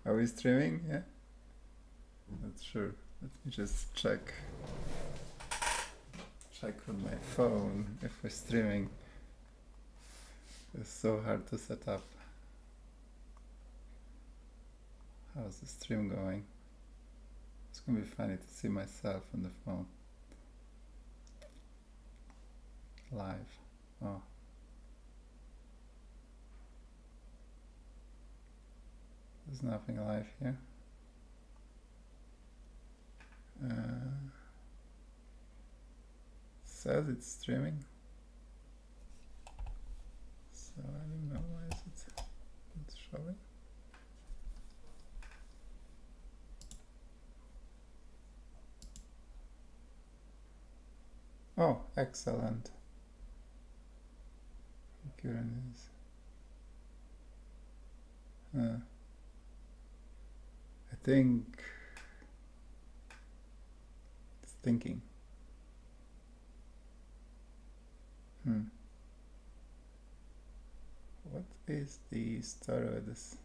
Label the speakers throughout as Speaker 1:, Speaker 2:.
Speaker 1: Are we streaming? Yeah? Not sure. Let me just check on my phone if we're streaming. It's so hard to set up. How's the stream going? It's gonna be funny to see myself on the phone. Live. Oh. There's nothing live here. Says it's streaming. So I don't know why is it not showing. Oh, excellent. Is. I think it's thinking. What is the story with this?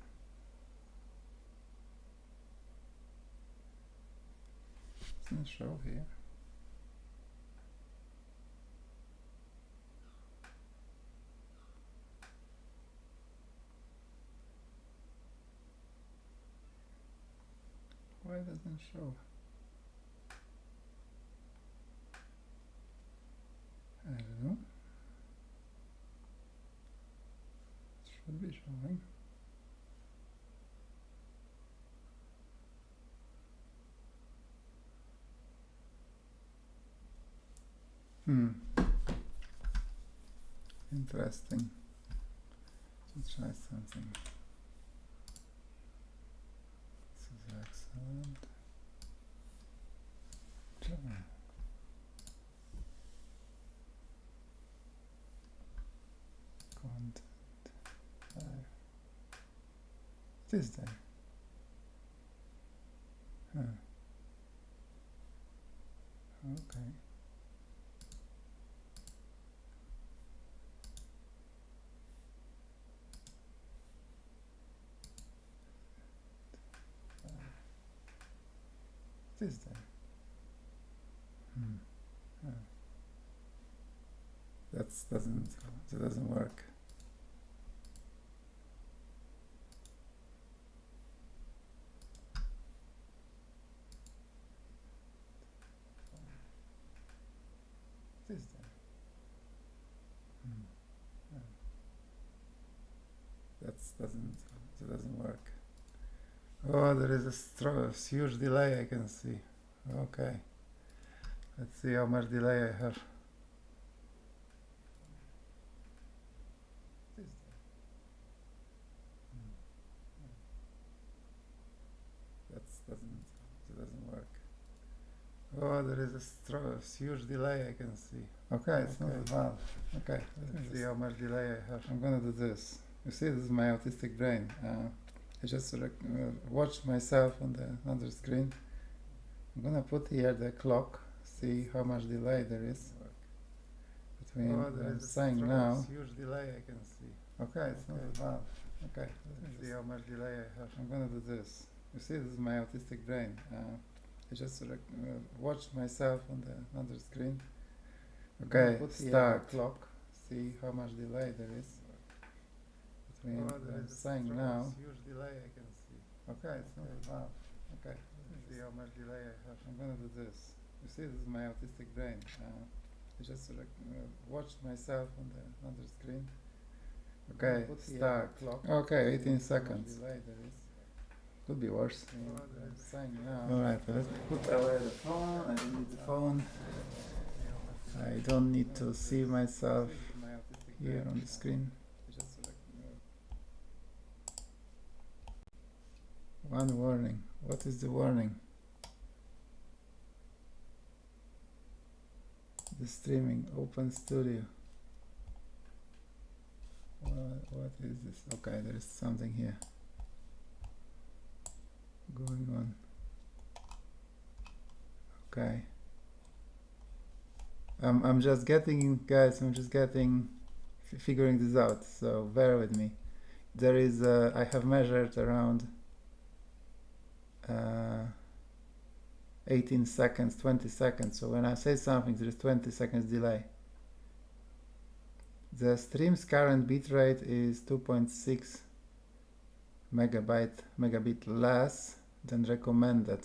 Speaker 1: It doesn't show here. Why doesn't it show? I don't know. It should be showing. Interesting. Let's try something. This is excellent. Content. It is there. Okay. It is there. That doesn't work. It is there. That doesn't work. Oh, there is a huge delay I can see. Okay. Let's see how much delay I have. That doesn't work. Oh, there is a huge delay I can see. Okay, it's not bad. Okay, let's see how much delay I have. I'm gonna do this. You see, this is my autistic brain. I just watched myself on the other screen. I'm gonna put here the clock, see how much delay there is between saying now. Huge delay I can see. Okay, it's not bad. Okay, let's see how much delay I have. I'm gonna do this. You see, this is my autistic brain. I just watched myself on the other screen. Okay, start clock. See how much delay there is between saying now. Huge delay I can see. Okay, it's not bad. Okay, let's see how much delay I have. I'm gonna do this. You see, this is my autistic brain. I just watched myself on the other screen. Okay, start clock. Okay, 18 seconds. Could be worse. Alright, let's put away the phone. I don't need the phone. I don't need to see myself here on the screen. One warning. What is the warning? The streaming, open studio. What is this? Okay, there is something here going on. Okay. I'm just getting, guys, figuring this out, so bear with me. There is, I have measured around 18 seconds, 20 seconds. So when I say something, there is 20 seconds delay. The stream's current bitrate is 2.6 megabit less than recommended.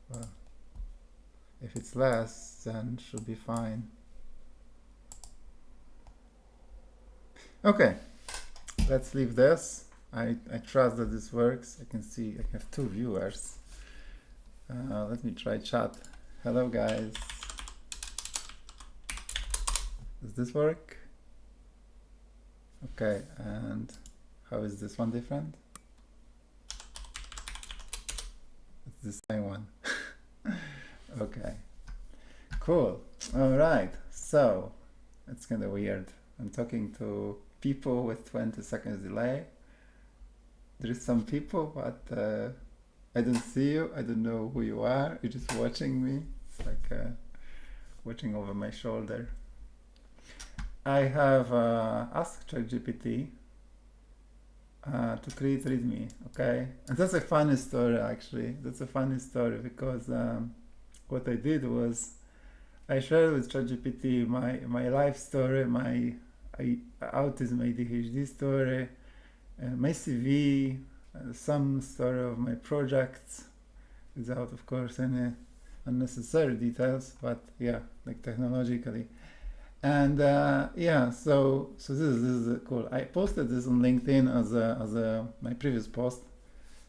Speaker 1: Well, if it's less, then should be fine. Okay, let's leave this. I trust that this works. I can see I have 2 viewers. Let me try chat. Hello guys. Does this work? Okay, and how is this one different? It's the same one. Okay, cool. All right, so it's kind of weird. I'm talking to people with 20 seconds delay. There is some people, but I don't see you. I don't know who you are. You're just watching me. It's like watching over my shoulder. I have asked ChatGPT to create README, okay? And that's a funny story, actually. That's a funny story because what I did was I shared with ChatGPT my life story, my autism ADHD story, my CV, some story of my projects, without, of course, any unnecessary details, but yeah, like technologically. And yeah, so this is cool. I posted this on LinkedIn as my previous post,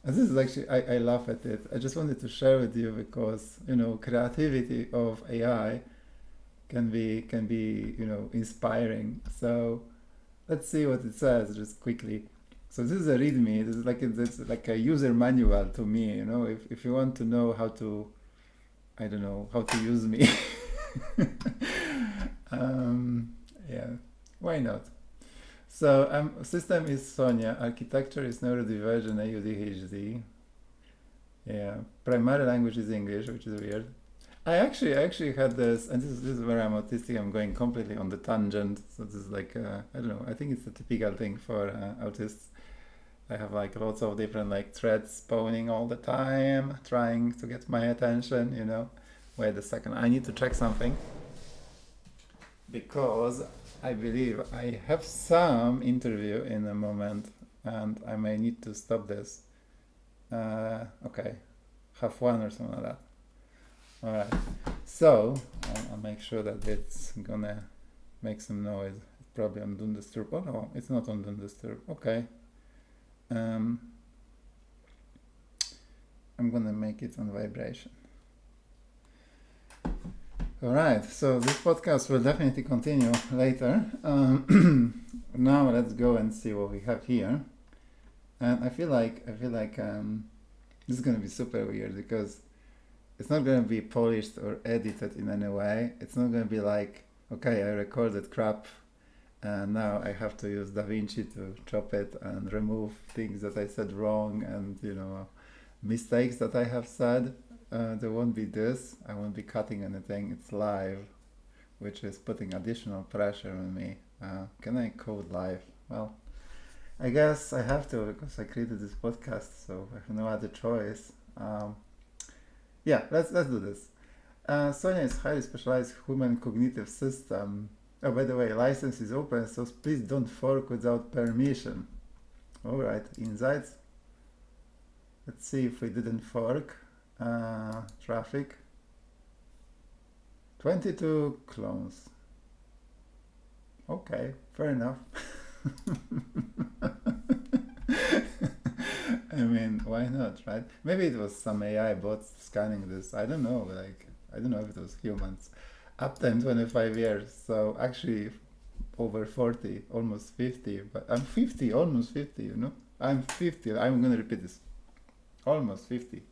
Speaker 1: and this is actually I laugh at it. I just wanted to share with you because creativity of AI can be inspiring. So let's see what it says just quickly. So this is a README. This is like a user manual to me. If you want to know how to, I don't know, how to use me. Yeah, why not? So system is Sonia, architecture is neurodivergent ADHD. Yeah, primary language is English, which is weird. I actually had this, and this is where I'm autistic. I'm going completely on the tangent. So this is like I don't know. I think it's a typical thing for autists. I have like lots of different like threads spawning all the time, trying to get my attention. Wait a second. I need to check something because I believe I have some interview in a moment, and I may need to stop this. Okay, half one or something like that. All right, so I'll make sure that it's gonna make some noise. It's probably on Don't Disturb. Oh no, it's not on Don't Disturb. Okay. I'm gonna make it on vibration. All right, so this podcast will definitely continue later. Now let's go and see what we have here. And I feel like this is gonna be super weird because it's not gonna be polished or edited in any way. It's not gonna be like, okay, I recorded crap and now I have to use DaVinci to chop it and remove things that I said wrong and mistakes that I have said. There won't be this. I won't be cutting anything. It's live, which is putting additional pressure on me. Can I code live? Well, I guess I have to because I created this podcast, so I have no other choice. Yeah, let's do this. Sonia is highly specialized human cognitive system. Oh, by the way, license is open, so please don't fork without permission. All right, insights. Let's see if we didn't fork. Traffic. 22 clones. Okay, fair enough. I mean, why not, right? Maybe it was some AI bots scanning this. I don't know. I don't know if it was humans. Uptime 25 years. So actually, over 40, almost 50. But I'm 50, almost 50. I'm 50. I'm gonna repeat this. Almost 50.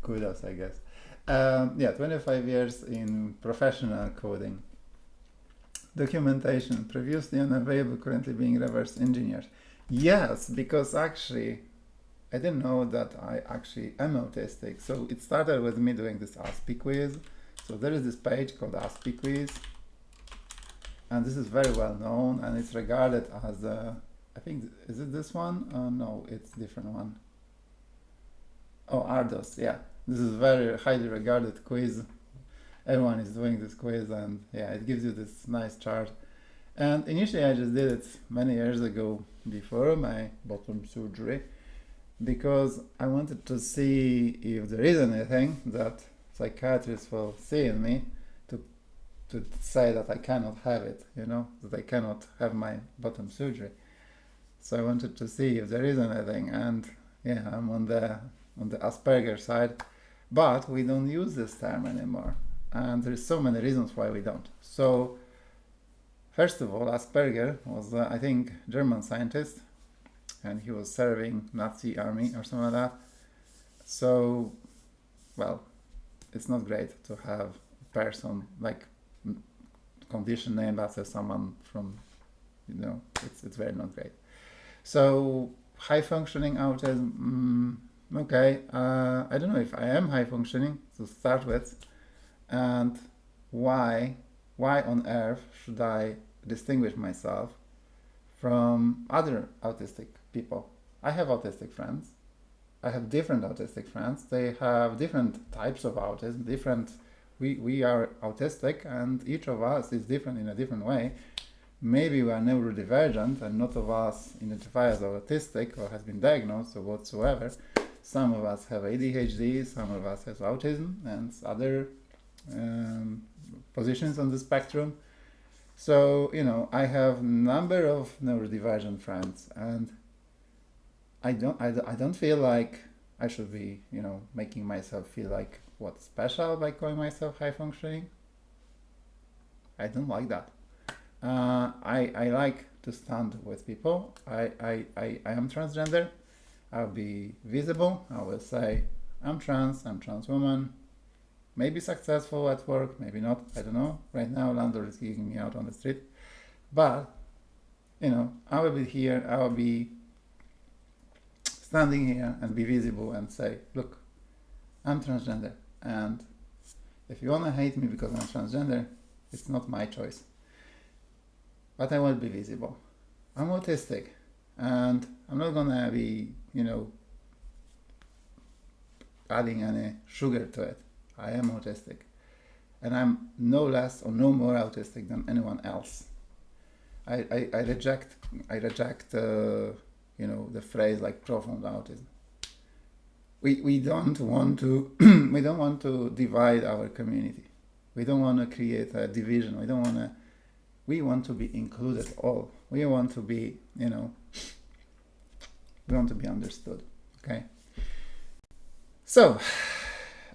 Speaker 1: Kudos, I guess. Yeah, 25 years in professional coding. Documentation, previously unavailable, currently being reverse engineered. Yes, because actually, I didn't know that I actually am autistic. So it started with me doing this ASPI quiz. So there is this page called ASPI quiz. And this is very well known, and it's regarded as a I think, is it this one? No, it's a different one. Oh, Ardos, yeah. This is a very highly regarded quiz. Everyone is doing this quiz, and yeah, it gives you this nice chart. And initially I just did it many years ago before my bottom surgery, because I wanted to see if there is anything that psychiatrists will see in me to say that I cannot have it, you know, that I cannot have my bottom surgery. So I wanted to see if there is anything, and yeah, I'm on the Asperger side, but we don't use this term anymore, and there's so many reasons why we don't. So first of all, Asperger was, I think, German scientist, and he was serving Nazi army or something like that. So, well, it's not great to have a person like condition named after someone from, you know, it's very not great. So high functioning autism, okay, I don't know if I am high functioning to start with, and why on earth should I distinguish myself from other autistic people? I have autistic friends. I have different autistic friends. They have different types of autism, we are autistic, and each of us is different in a different way. Maybe we are neurodivergent, and not of us identify as autistic or has been diagnosed or whatsoever. Some of us have ADHD, some of us have autism, and other positions on the spectrum. So, you know, I have a number of neurodivergent friends, and I don't feel like I should be, you know, making myself feel like what's special by calling myself high functioning. I don't like that. I like to stand with people. I am transgender. I'll be visible. I will say I'm trans woman. Maybe successful at work, maybe not. I don't know. Right now, landlord is kicking me out on the street. But, you know, I will be here. I will be standing here and be visible and say, look, I'm transgender. And if you want to hate me because I'm transgender, it's not my choice. But I will be visible. I'm autistic, and I'm not gonna be, you know, adding any sugar to it. I am autistic, and I'm no less or no more autistic than anyone else. I reject you know, the phrase like profound autism. We don't want to we don't want to divide our community. We don't want to create a division. We want to be included all. We want to be, you know, we want to be understood. Okay. So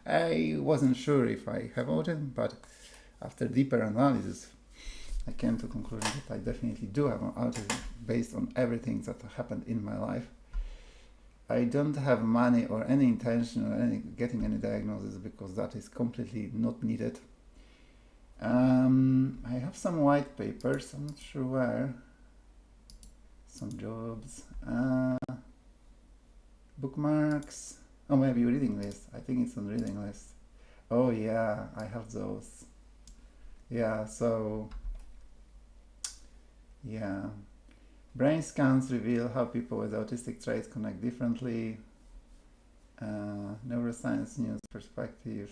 Speaker 1: I wasn't sure if I have autism, but after deeper analysis, I came to the conclusion that I definitely do have autism based on everything that happened in my life. I don't have money or any intention or getting any diagnosis, because that is completely not needed. I have some white papers, I'm not sure where, some jobs, bookmarks, oh, maybe reading list. I think it's on reading list. Oh yeah, I have those. Yeah, so yeah, brain scans reveal how people with autistic traits connect differently. Neuroscience news perspective,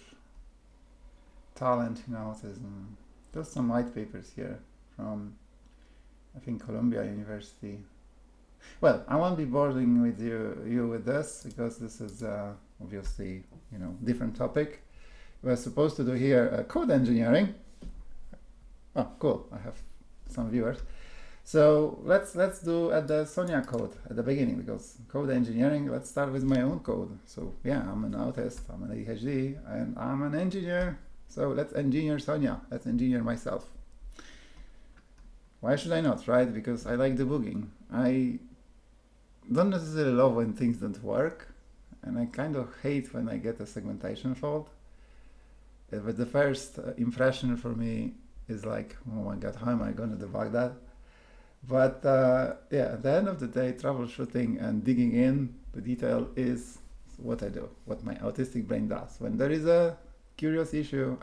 Speaker 1: talent in autism. There's some white papers here from, I think, Columbia University. Well, I won't be boring with you with this, because this is obviously, you know, different topic. We're supposed to do here code engineering. Oh, cool! I have some viewers. So let's do at the Sonia code at the beginning, because code engineering. Let's start with my own code. So yeah, I'm an autist, I'm an ADHD, and I'm an engineer. So let's engineer Sonia. Let's engineer myself. Why should I not, right? Because I like debugging. I don't necessarily love when things don't work, and I kind of hate when I get a segmentation fault. But the first impression for me is like, oh my god, how am I going to debug that? But yeah, at the end of the day, troubleshooting and digging in the detail is what I do, what my autistic brain does. When there is a curious issue,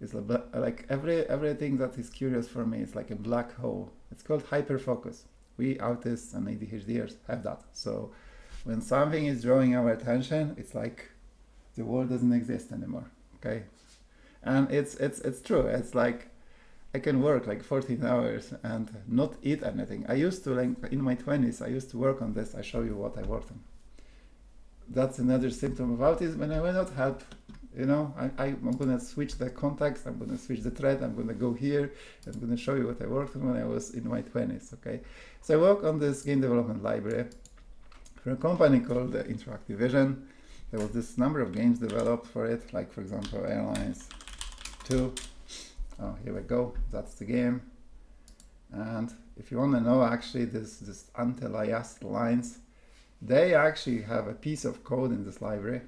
Speaker 1: it's like everything that is curious for me is like a black hole. It's called hyperfocus. We autists and ADHDers have that. So when something is drawing our attention, it's like the world doesn't exist anymore. Okay, and it's true. It's like I can work like 14 hours and not eat anything. I used to, like in my 20s, I used to work on this. I show you what I worked on. That's another symptom of autism, and I will not help. You know, I'm going to switch the context, I'm going to switch the thread, I'm going to go here, I'm going to show you what I worked on when I was in my 20s, okay? So I work on this game development library for a company called Interactive Vision. There was this number of games developed for it, like for example, Airlines 2. Oh, here we go, that's the game. And if you want to know actually this anti-aliased lines, they actually have a piece of code in this library.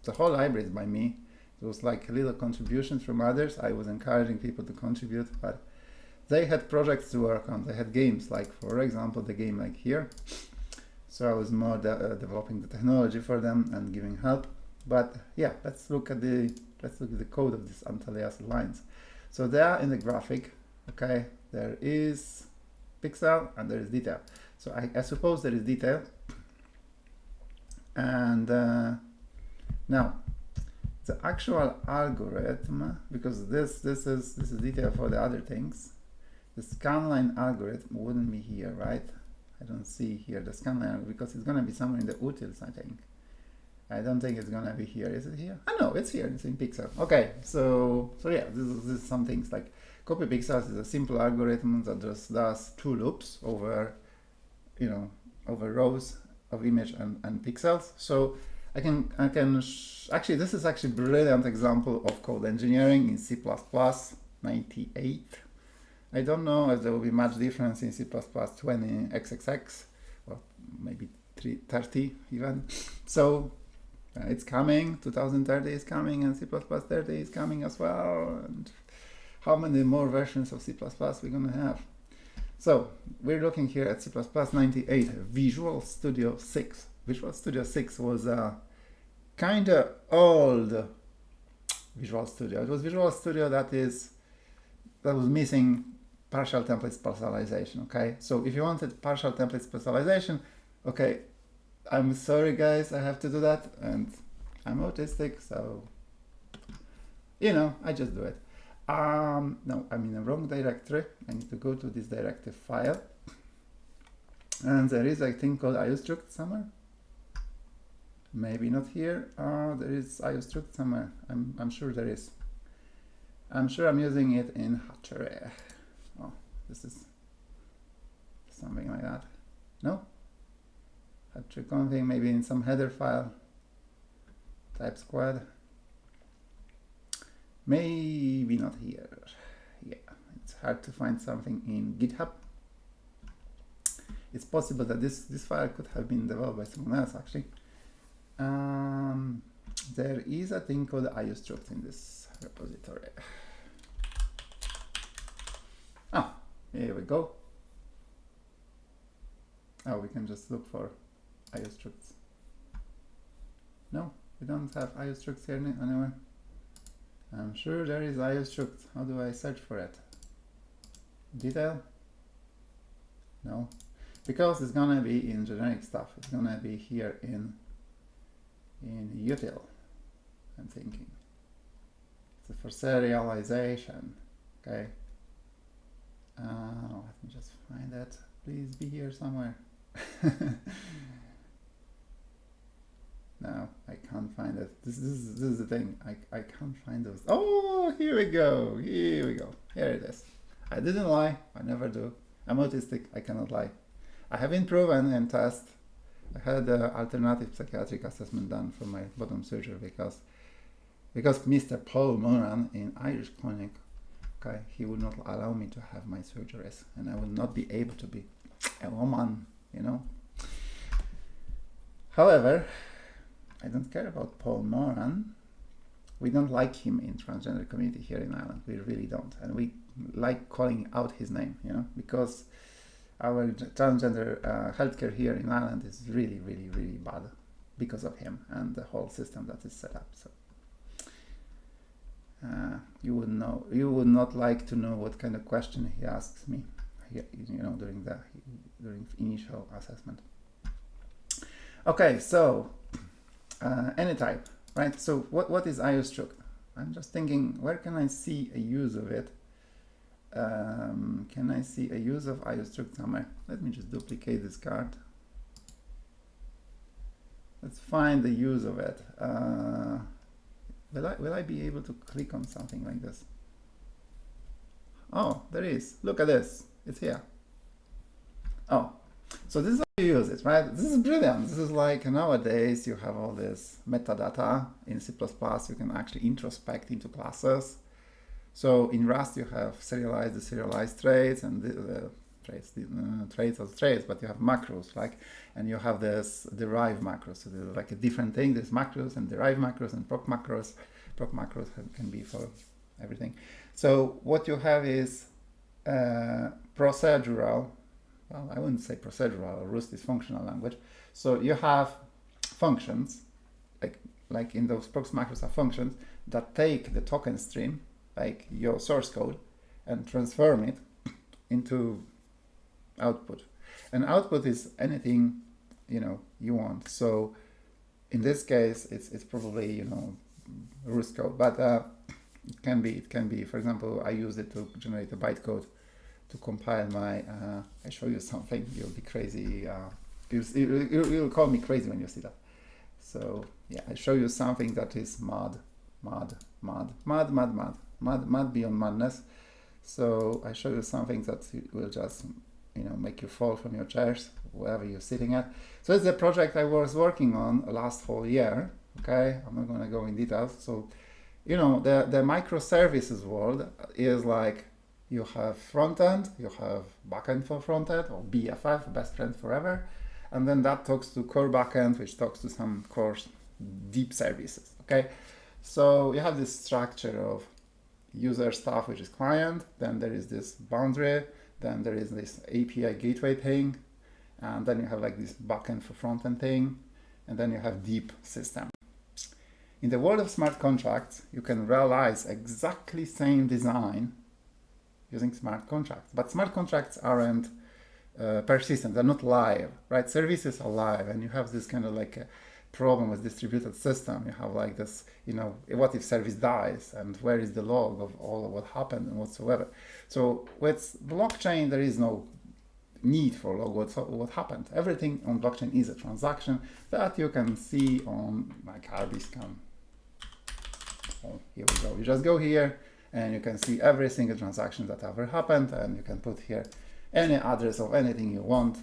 Speaker 1: The whole library is by me. It was like little contributions from others. I was encouraging people to contribute, but they had projects to work on. They had games, like for example, the game like here. So I was more developing the technology for them and giving help. But yeah, let's look at the code of these anti-aliased lines. So they are in the graphic. Okay, there is pixel and there is detail. So I suppose there is detail. And now, the actual algorithm, because this is detail for the other things, the scanline algorithm wouldn't be here, right? I don't see here the scanline because it's going to be somewhere in the utils, I think. I don't think it's going to be here. Is it here? Oh no, it's here. It's in pixel. Okay, so yeah, this is some things like copy pixels is a simple algorithm that just does 2 loops over, over rows of image and pixels. So I can actually, this is actually a brilliant example of code engineering in C++ 98. I don't know if there will be much difference in C++ 20xxx or maybe 30 even. So it's coming, 2030 is coming, and C++ 30 is coming as well. And how many more versions of C++ we're gonna have? So we're looking here at C++ 98, Visual Studio 6. Visual Studio 6 was a kind of old Visual Studio. It was Visual Studio that was missing partial template specialization, okay? So if you wanted partial template specialization, okay, I'm sorry guys, I have to do that, and I'm autistic, so, I just do it. No, I'm in the wrong directory. I need to go to this directive file. And there is a thing called IOStruct somewhere. Maybe not here. There is IOStruct somewhere. I'm sure there is. I'm sure I'm using it in Hatchery. Oh, this is something like that. No? Hatchery config, maybe in some header file. Type squad. Maybe not here. Yeah, it's hard to find something in GitHub. It's possible that this file could have been developed by someone else actually. There is a thing called IOStruct in this repository. Ah, here we go. Oh, we can just look for IOStructs. No, we don't have IOStructs here anywhere. I'm sure there is IOStruct. How do I search for it? Detail? No. Because it's gonna be in generic stuff. It's gonna be here in util, I'm thinking. So for serialization, okay. Let me just find that. Please be here somewhere. No, I can't find it. This is the thing. I can't find those. Oh, here we go. Here we go. Here it is. I didn't lie. I never do. I'm autistic. I cannot lie. I have been proven in test. I had an alternative psychiatric assessment done for my bottom surgery because Mr. Paul Moran in Irish Clinic, okay, he would not allow me to have my surgeries, and I would not be able to be a woman, However, I don't care about Paul Moran. We don't like him in transgender community here in Ireland. We really don't, and we like calling out his name, because our transgender healthcare here in Ireland is really, really, really bad because of him and the whole system that is set up. So you would not like to know what kind of question he asks me. during initial assessment. Okay, so any type, right? So what is IOStruct? I'm just thinking, where can I see a use of it? Can I see a use of IOStruct somewhere? Let me just duplicate this card. Let's find the use of it. Will I be able to click on something like this? Oh, there is. Look at this. It's here. Oh, so this is how you use it, right? This is brilliant. This is like nowadays you have all this metadata in C++. You can actually introspect into classes. So in Rust you have serialized traits and traits as traits, but you have macros, like, and you have this derive macros. So there's like a different thing. There's macros and derive macros and proc macros. Proc macros can be for everything. So what you have is procedural. Well, I wouldn't say procedural. Rust is functional language. So you have functions, like in those prox macros are functions that take the token stream, like your source code, and transform it into output. And output is anything you want. So in this case, it's probably Rust code, but it can be. For example, I use it to generate a bytecode to compile my. I show you something. You'll be crazy. You'll call me crazy when you see that. So yeah, I show you something that is mad beyond madness. So I show you something that will just make you fall from your chairs wherever you're sitting at. So it's a project I was working on last whole year. Okay, I'm not going to go in details. So the microservices world is like you have front end, you have backend for front end, or BFF, best friend forever, and then that talks to core backend, which talks to some core deep services. Okay, so you have this structure of user stuff, which is client, then there is this boundary, then there is this API gateway thing, and then you have like this backend for front end thing, and then you have deep system. In the world of smart contracts, you can realize exactly same design using smart contracts, but smart contracts aren't persistent, they're not live, right? Services are live, and you have this kind of like a problem with distributed system. You have like this, what if service dies, and where is the log of all of what happened and whatsoever. So with blockchain, there is no need for log what happened. Everything on blockchain is a transaction that you can see on like Arbitrum. Oh, here we go. You just go here and you can see every single transaction that ever happened, and you can put here any address of anything you want,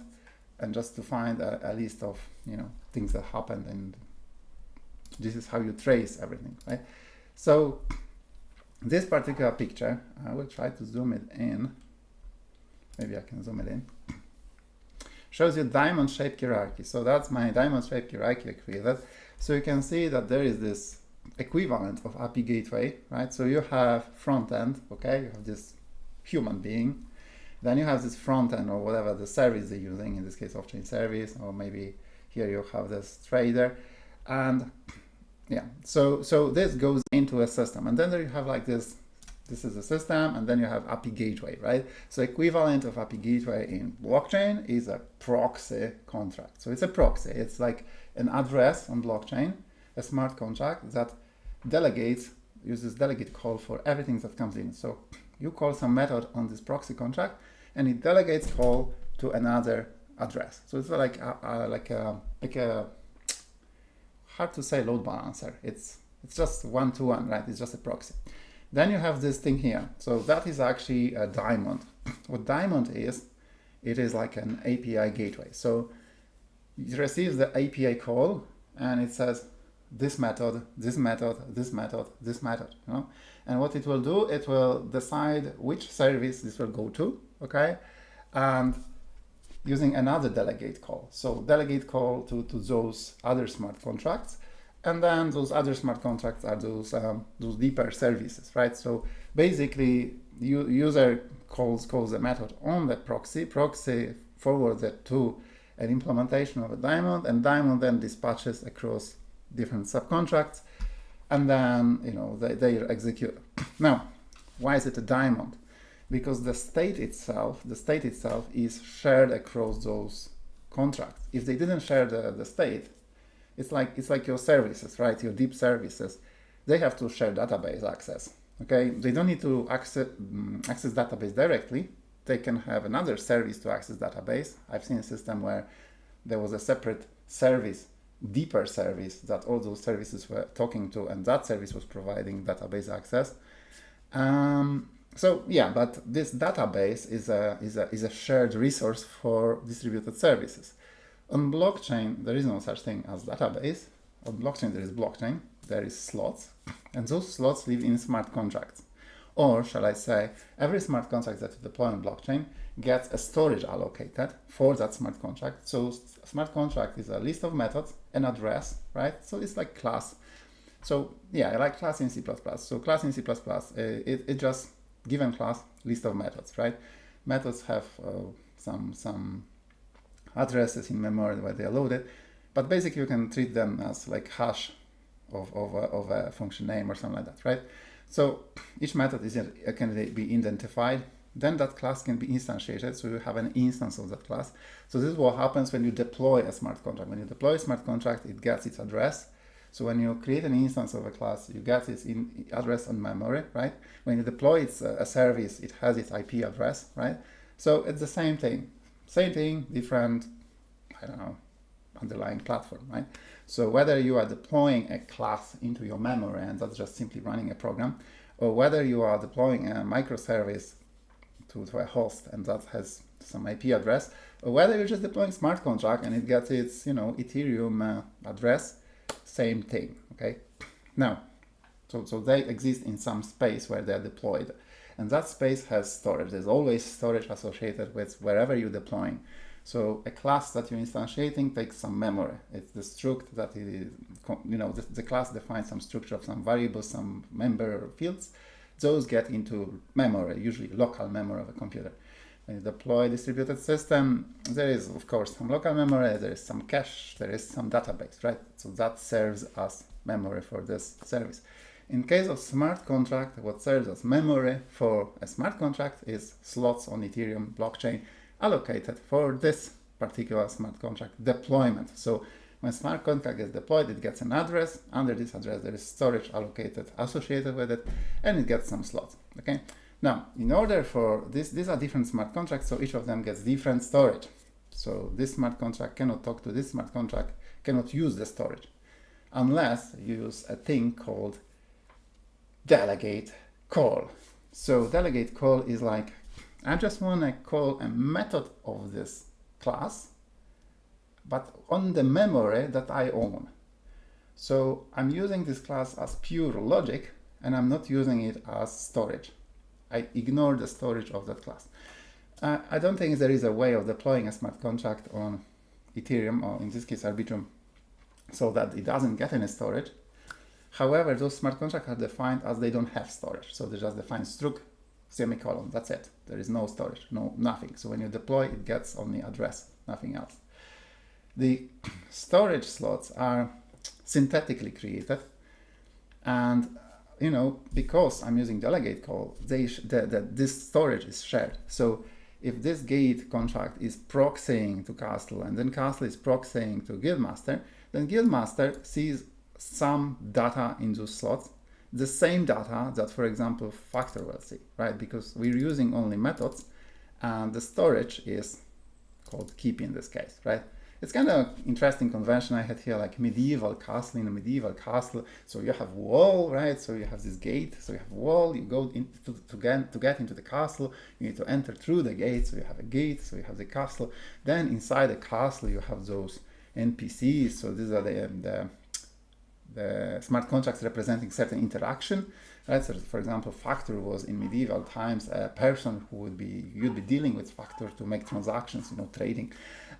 Speaker 1: and just to find a list of things that happened, and this is how you trace everything, right? So this particular picture, I will try to zoom it in. Maybe I can zoom it in. Shows you diamond-shaped hierarchy. So that's my diamond-shaped hierarchy I created. So you can see that there is this equivalent of API gateway, right? So you have front end, okay? You have this human being. Then you have this front end, or whatever the service they're using, in this case off-chain service, or maybe here you have this trader. And yeah, so this goes into a system, and then there you have like this is a system, and then you have API gateway, right? So equivalent of API gateway in blockchain is a proxy contract. So it's a proxy. It's like an address on blockchain, a smart contract that uses delegate call for everything that comes in. So you call some method on this proxy contract, and it delegates call to another address. So it's like a hard to say load balancer. It's just one-to-one, right? It's just a proxy. Then you have this thing here. So that is actually a daemon. What daemon is, it is like an API gateway. So it receives the API call, and it says this method, this method, this method, this method. And what it will do, it will decide which service this will go to, okay? And using another delegate call. So delegate call to those other smart contracts. And then those other smart contracts are those deeper services, right? So basically, user calls a method on the proxy forwards it to an implementation of a daemon, and daemon then dispatches across different subcontracts, and then they execute. Now, why is it a daemon? because the state itself is shared across those contracts. If they didn't share the state, it's like your services, right? Your deep services, they have to share database access. Okay, they don't need to access database directly. They can have another service to access database. I've seen a system where there was a separate service, deeper service, that all those services were talking to, and that service was providing database access. So yeah, but this database is a shared resource for distributed services. On blockchain, there is no such thing as database. On blockchain, there is blockchain, there is slots, and those slots live in smart contracts. Or shall I say, every smart contract that you deploy on blockchain gets a storage allocated for that smart contract. So smart contract is a list of methods, an address, right? So it's like class. So yeah, like class in C++. So class in C++, it just given class, list of methods, right? Methods have some addresses in memory where they are loaded, but basically you can treat them as like hash of a function name or something like that, right? So each method can be identified, then that class can be instantiated, so you have an instance of that class. So this is what happens when you deploy a smart contract. When you deploy a smart contract, it gets its address. So when you create an instance of a class, you get its address on memory, right? When you deploy a service, it has its IP address, right? So it's the same thing, different, I don't know, underlying platform, right? So whether you are deploying a class into your memory and that's just simply running a program, or whether you are deploying a microservice to a host and that has some IP address, or whether you're just deploying smart contract and it gets its, Ethereum address, same thing, okay? Now, so they exist in some space where they're deployed, and that space has storage. There's always storage associated with wherever you're deploying. So a class that you're instantiating takes some memory. It's the struct that it is, the class defines some structure of some variables, some member fields. Those get into memory, usually local memory of a computer. When you deploy a distributed system, there is, of course, some local memory, there is some cache, there is some database, right? So that serves as memory for this service. In case of smart contract, what serves as memory for a smart contract is slots on Ethereum blockchain allocated for this particular smart contract deployment. So when smart contract is deployed, it gets an address. Under this address, there is storage allocated associated with it, and it gets some slots, okay? Now, in order for this, these are different smart contracts, so each of them gets different storage. So this smart contract cannot talk to this smart contract, cannot use the storage, unless you use a thing called delegate call. So delegate call is like, I just want to call a method of this class, but on the memory that I own. So I'm using this class as pure logic, and I'm not using it as storage. I ignore the storage of that class. I don't think there is a way of deploying a smart contract on Ethereum, or in this case Arbitrum, so that it doesn't get any storage. However, those smart contracts are defined as they don't have storage. So they just define struct, semicolon, that's it. There is no storage, nothing. So when you deploy, it gets only address, nothing else. The storage slots are synthetically created, and because I'm using delegate call, this storage is shared. So if this gate contract is proxying to Castle, and then Castle is proxying to Guildmaster, then Guildmaster sees some data in those slots, the same data that, for example, Factor will see, right? Because we're using only methods, and the storage is called keep in this case, right? It's kind of interesting convention I had here, like medieval castle. In a medieval castle, so you have wall, right? So you have this gate, so you have wall, you go to get into the castle, you need to enter through the gate, so you have a gate, so you have the castle. Then inside the castle you have those NPCs, so these are the smart contracts representing certain interaction, right? So for example, Factor was in medieval times a person who you'd be dealing with Factor to make transactions, trading.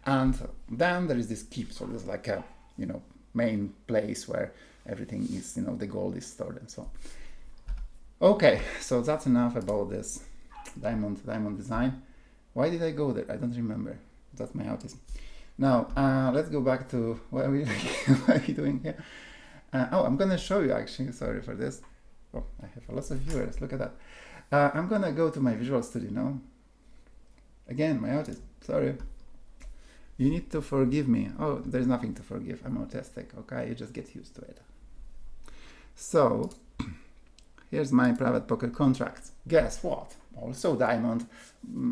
Speaker 1: And then there is this keep, so there's like a main place where everything is, the gold is stored and so on. Okay, so that's enough about this diamond design. Why did I go there? I don't remember. That's my autism. Now let's go back to what are we doing here? I'm gonna show you actually. Sorry for this. Oh, I have lots of viewers. Look at that. I'm gonna go to my Visual Studio now. Again, my autism, sorry. You need to forgive me. Oh, there's nothing to forgive. I'm autistic, okay? You just get used to it. So, here's my private poker contracts. Guess what? Also diamond.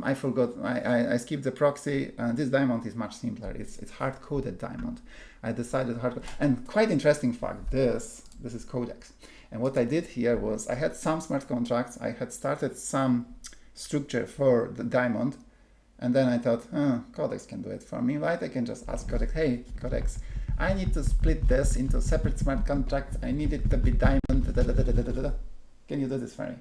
Speaker 1: I forgot, I skipped the proxy. This diamond is much simpler. It's hard-coded diamond. I decided and quite interesting fact, this is Codex. And what I did here was I had some smart contracts. I had started some structure for the diamond. And then I thought, Codex can do it for me, right? I can just ask Codex, hey, Codex, I need to split this into separate smart contracts. I need it to be diamond. Can you do this for me?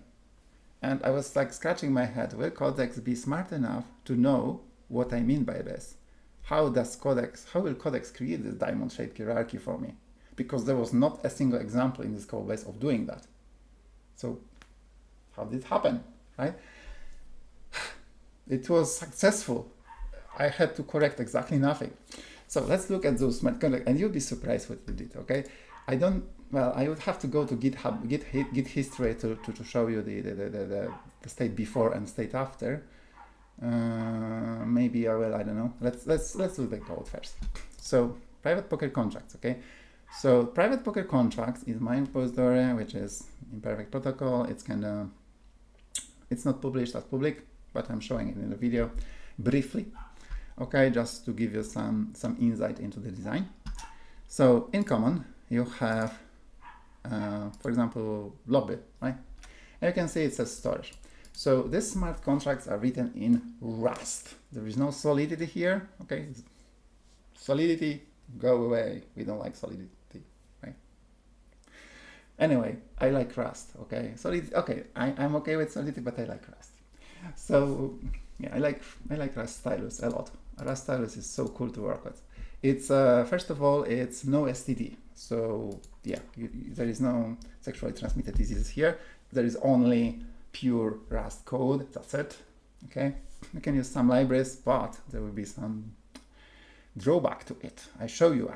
Speaker 1: And I was like scratching my head. Will Codex be smart enough to know what I mean by this? How will Codex create this diamond-shaped hierarchy for me? Because there was not a single example in this code base of doing that. So how did it happen, right? It was successful. I had to correct exactly nothing. So let's look at those smart contracts, and you'll be surprised what we did, okay? I would have to go to GitHub, Git history to show you the state before and state after. Maybe I will, I don't know. Let's do the code first. So private poker contracts, okay? So private poker contracts is my repository, which is imperfect protocol. It's not published as public, but I'm showing it in the video briefly, okay, just to give you some insight into the design. So in common, you have, for example, lobby, right? And you can see it says storage. So these smart contracts are written in Rust. There is no solidity here, okay? Solidity, go away. We don't like solidity, right? Anyway, I like Rust, okay? Solidity, okay, I'm okay with solidity, but I like Rust. So yeah, I like Rust Stylus a lot. Rust Stylus is so cool to work with. It's first of all, it's no STD. So yeah, there is no sexually transmitted diseases here. There is only pure Rust code. That's it. Okay, you can use some libraries, but there will be some drawback to it. I show you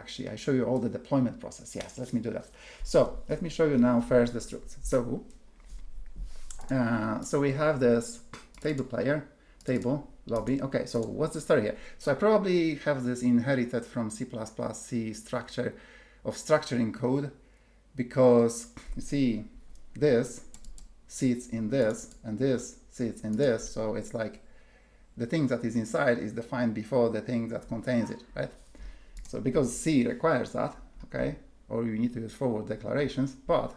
Speaker 1: all the deployment process. Yes, let me do that. So let me show you now first the structs. So we have this table player, table, lobby. Okay, so what's the story here? So I probably have this inherited from C++ C structure of structuring code, because you see this sits in this and this sits in this. So it's like the thing that is inside is defined before the thing that contains it, right? So because C requires that, okay, or you need to use forward declarations, but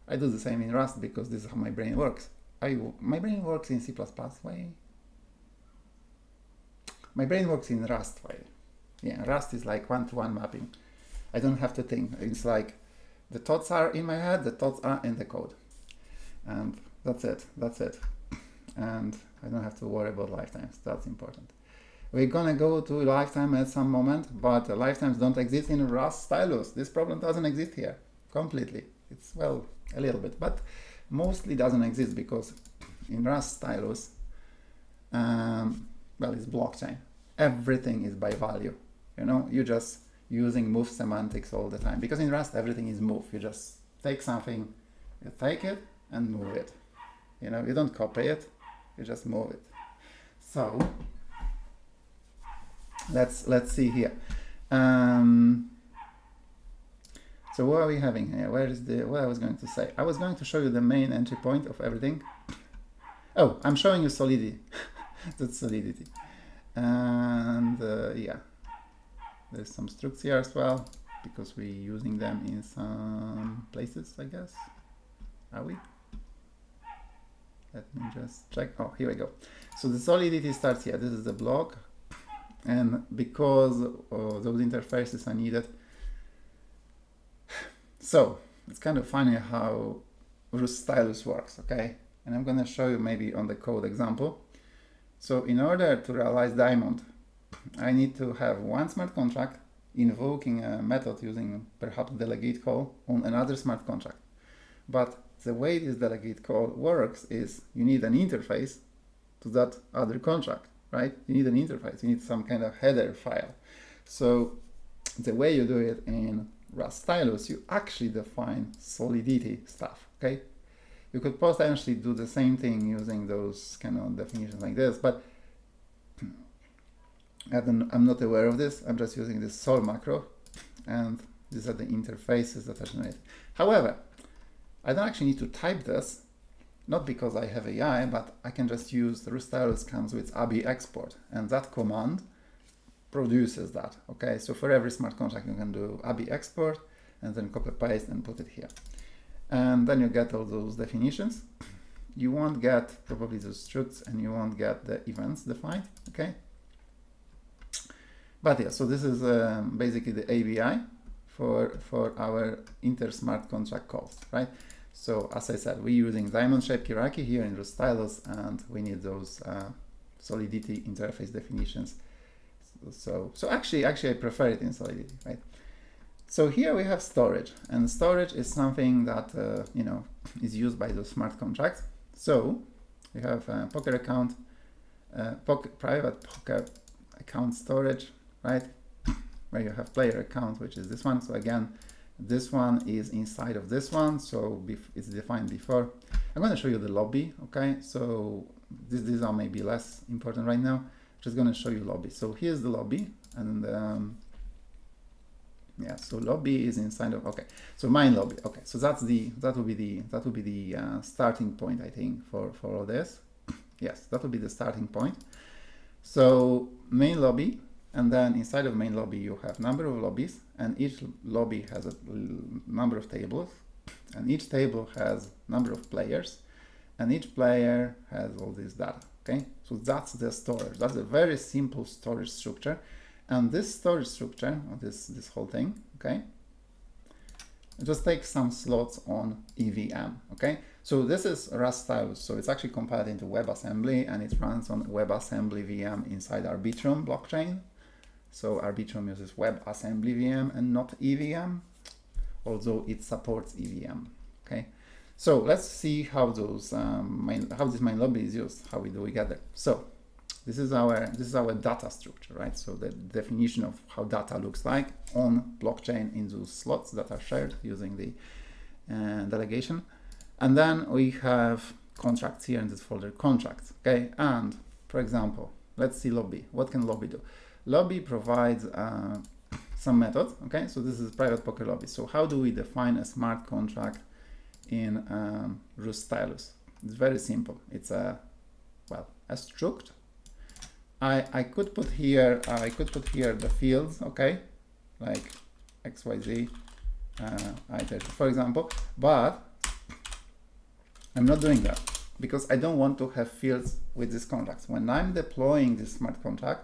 Speaker 1: I do the same in Rust because this is how my brain works. My brain works in C++ way. My brain works in Rust way. Yeah, Rust is like one-to-one mapping. I don't have to think. It's like the thoughts are in my head, the thoughts are in the code. And that's it. And I don't have to worry about lifetimes. That's important. We're gonna go to lifetime at some moment, but lifetimes don't exist in Rust Stylus. This problem doesn't exist here completely. It's, well, a little bit, but mostly doesn't exist because in Rust Stylus, well, it's blockchain. Everything is by value. You know, you're just using move semantics all the time, because in Rust everything is move. You just take something, you take it and move it. You know, you don't copy it, you just move it. So let's see here. So what are we having here? What I was going to say? I was going to show you the main entry point of everything. Oh, I'm showing you solidity. That's solidity. And yeah, there's some structs here as well, because we're using them in some places, I guess. Are we? Let me just check. Oh, here we go. So the solidity starts here. This is the block. And because those interfaces are needed, so it's kind of funny how Rust Stylus works, okay? And I'm going to show you maybe on the code example. So in order to realize diamond, I need to have one smart contract invoking a method using perhaps delegate call on another smart contract. But the way this delegate call works is you need an interface to that other contract, right? You need an interface, you need some kind of header file. So the way you do it in Rust Stylus, you actually define solidity stuff, okay? You could potentially do the same thing using those kind of definitions like this, but I'm not aware of this. I'm just using this sol macro, and these are the interfaces that are generated. However, I don't actually need to type this, not because I have AI, but I can just use the Rust Stylus comes with AB export, and that command produces that. Okay, so for every smart contract you can do AB export and then copy paste and put it here, and then you get all those definitions. You won't get probably the structs, and you won't get the events defined. Okay, but yeah, so this is basically the ABI for our inter-smart contract calls, right? So as I said, we're using diamond-shaped hierarchy here in Rust Stylus, and we need those Solidity interface definitions. So actually I prefer it in Solidity, right? So here we have storage, and storage is something that you know, is used by those smart contracts. So we have Poker account, private Poker account storage, right? Where you have player account, which is this one. So again, this one is inside of this one, so it's defined before. I'm going to show you the lobby, okay? So these are maybe less important right now. Just going to show you lobby. So here's the lobby, and yeah, so lobby is inside of, okay, so main lobby. Okay, so that will be the starting point, I think, for all this. Yes, that will be the starting point. So main lobby, and then inside of main lobby you have number of lobbies, and each lobby has a number of tables, and each table has number of players, and each player has all this data. Okay, so that's the storage. That's a very simple storage structure. And this storage structure, or this whole thing, okay, just takes some slots on EVM, okay? So this is Rust Stylus, so it's actually compiled into WebAssembly, and it runs on WebAssembly VM inside Arbitrum blockchain. So Arbitrum uses WebAssembly VM and not EVM, although it supports EVM, okay? So let's see how those how this main lobby is used. How do we get there? So this is our data structure, right? So the definition of how data looks like on blockchain in those slots that are shared using the delegation. And then we have contracts here in this folder, contracts, okay? And for example, let's see lobby. What can lobby do? Lobby provides some methods, okay? So this is private poker lobby. So how do we define a smart contract in Rust Stylus? It's very simple. It's a struct. I could put here the fields, okay, like XYZ, for example, but I'm not doing that because I don't want to have fields with these contracts. When I'm deploying this smart contract,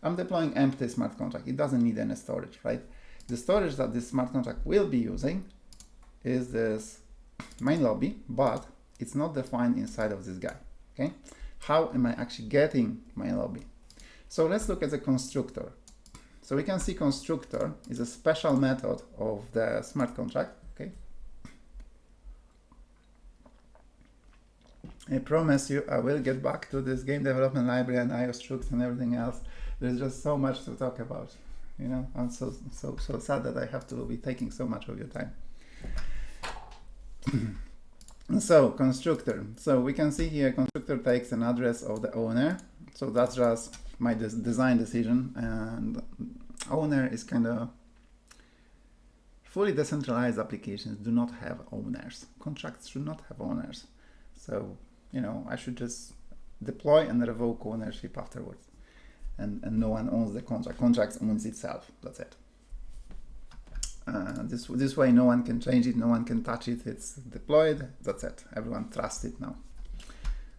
Speaker 1: I'm deploying empty smart contract. It doesn't need any storage, right? The storage that this smart contract will be using is this main lobby, but it's not defined inside of this guy, okay? How am I actually getting my lobby? So let's look at the constructor. So we can see constructor is a special method of the smart contract, okay? I promise you I will get back to this game development library and IO structs and everything else. There's just so much to talk about, you know? I'm so sad that I have to be taking so much of your time. So constructor, so we can see here constructor takes an address of the owner, so that's just my design decision, and owner is kind of fully decentralized applications do not have owners. Contracts should not have owners, so you know, I should just deploy and revoke ownership afterwards, and no one owns the contract. Contracts owns itself, that's it. This way no one can change it, no one can touch it, it's deployed, that's it, everyone trusts it now.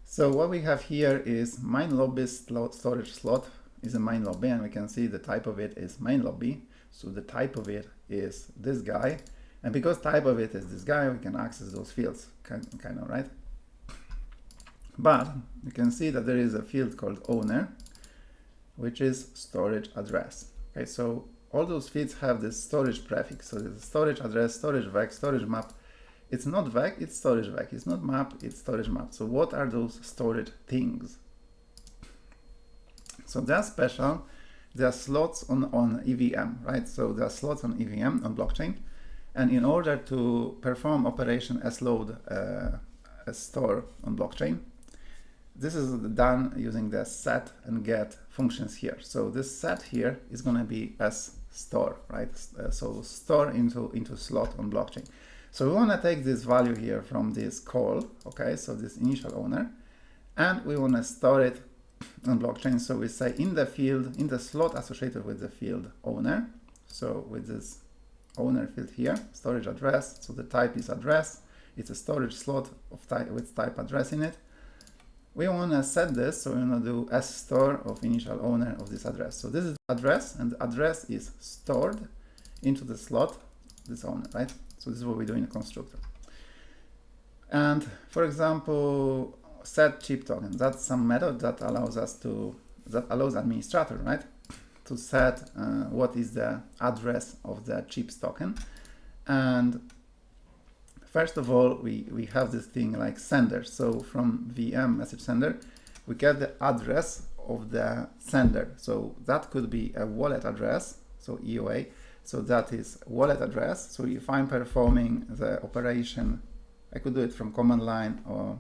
Speaker 1: So what we have here is main lobby storage slot is a main lobby, and we can see the type of it is main lobby, so the type of it is this guy, and because type of it is this guy, we can access those fields, kind of, right? But you can see that there is a field called owner, which is storage address, okay? So all those fields have this storage prefix. So there's a storage address, storage vec, storage map. It's not vec, it's storage vec. It's not map, it's storage map. So what are those storage things? So they're special. There are slots on EVM, right? So there are slots on EVM, on blockchain. And in order to perform operation as load a store on blockchain. This is done using the set and get functions here. So this set here is going to be as store, right? So store into slot on blockchain. So we want to take this value here from this call, okay? So this initial owner, and we want to store it on blockchain. So we say in the field, in the slot associated with the field owner. So with this owner field here, storage address. So the type is address. It's a storage slot of type with type address in it. We want to set this, so we want to do store of initial owner of this address. So this is the address, and the address is stored into the slot, this owner, right? So this is what we do in a constructor. And for example, set chip token. That's some method that allows administrator, right, to set what is the address of the chips token. And first of all, we have this thing like sender. So from VM message sender, we get the address of the sender. So that could be a wallet address, so EOA. So that is wallet address. So if I'm performing the operation, I could do it from command line, or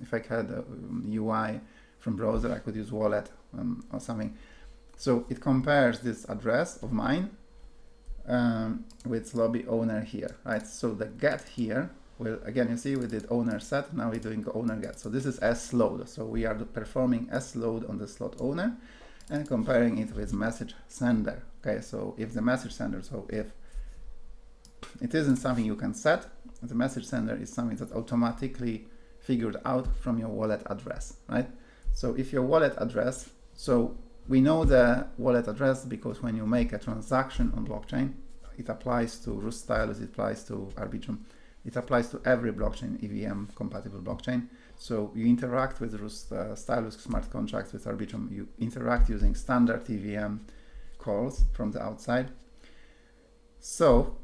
Speaker 1: if I had a UI from browser, I could use wallet or something. So it compares this address of mine with lobby owner here, right? So the get here will, again, you see we did owner set, now we're doing owner get. So this is sload. So we are performing sload on the slot owner and comparing it with message sender. Okay, so if the message sender, so if it isn't something you can set, the message sender is something that automatically figured out from your wallet address, right? So if your wallet address, so we know the wallet address because when you make a transaction on blockchain, it applies to Rust Stylus, it applies to Arbitrum, it applies to every blockchain, EVM compatible blockchain. So you interact with Rust Stylus smart contracts with Arbitrum, you interact using standard EVM calls from the outside. So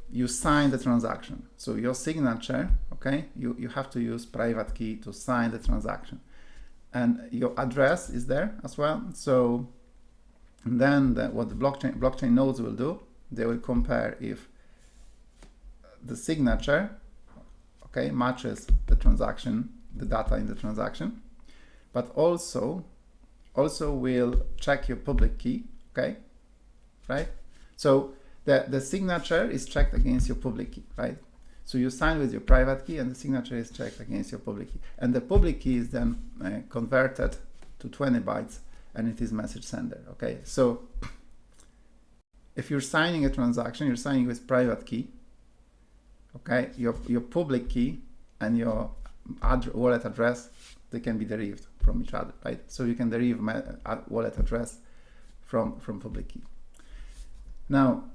Speaker 1: you sign the transaction. So your signature, okay, you have to use private key to sign the transaction. And your address is there as well. So then what the blockchain nodes will do, they will compare if the signature, okay, matches the transaction, the data in the transaction, but also will check your public key, okay, right? So the signature is checked against your public key, right? So you sign with your private key and the signature is checked against your public key. And the public key is then converted to 20 bytes and it is message sender, okay? So if you're signing a transaction, you're signing with private key, okay? Your public key and your wallet address, they can be derived from each other, right? So you can derive wallet address from public key. Now,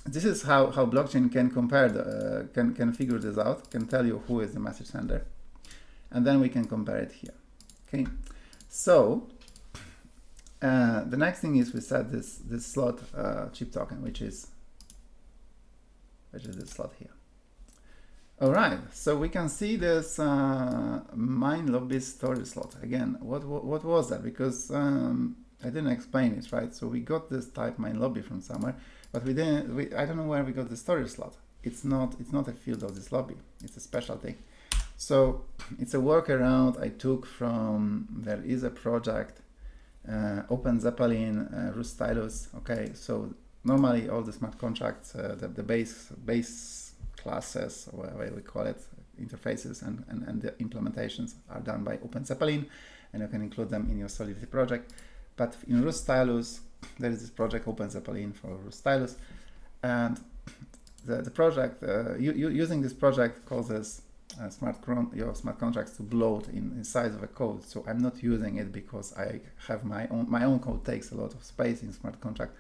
Speaker 1: this is how blockchain can compare, can figure this out, can tell you who is the message sender, and then we can compare it here. Okay, so the next thing is we set this slot chip token, which is this slot here. All right, so we can see this mine lobby storage slot again. What was that? Because I didn't explain it, right? So we got this type mine lobby from somewhere. But I don't know where we got the storage slot. It's not a field of this lobby. It's a special thing. So it's a workaround I took from, there is a project, Open Zeppelin, Rust Stylus. Okay, so normally all the smart contracts, the base classes, or whatever we call it, interfaces and the implementations are done by Open Zeppelin, and you can include them in your Solidity project. But in Rust Stylus, there is this project Open Zeppelin for Rust Stylus, and the project using this project causes your smart contracts to bloat in size of a code. So I'm not using it because I have my own code takes a lot of space in smart contract,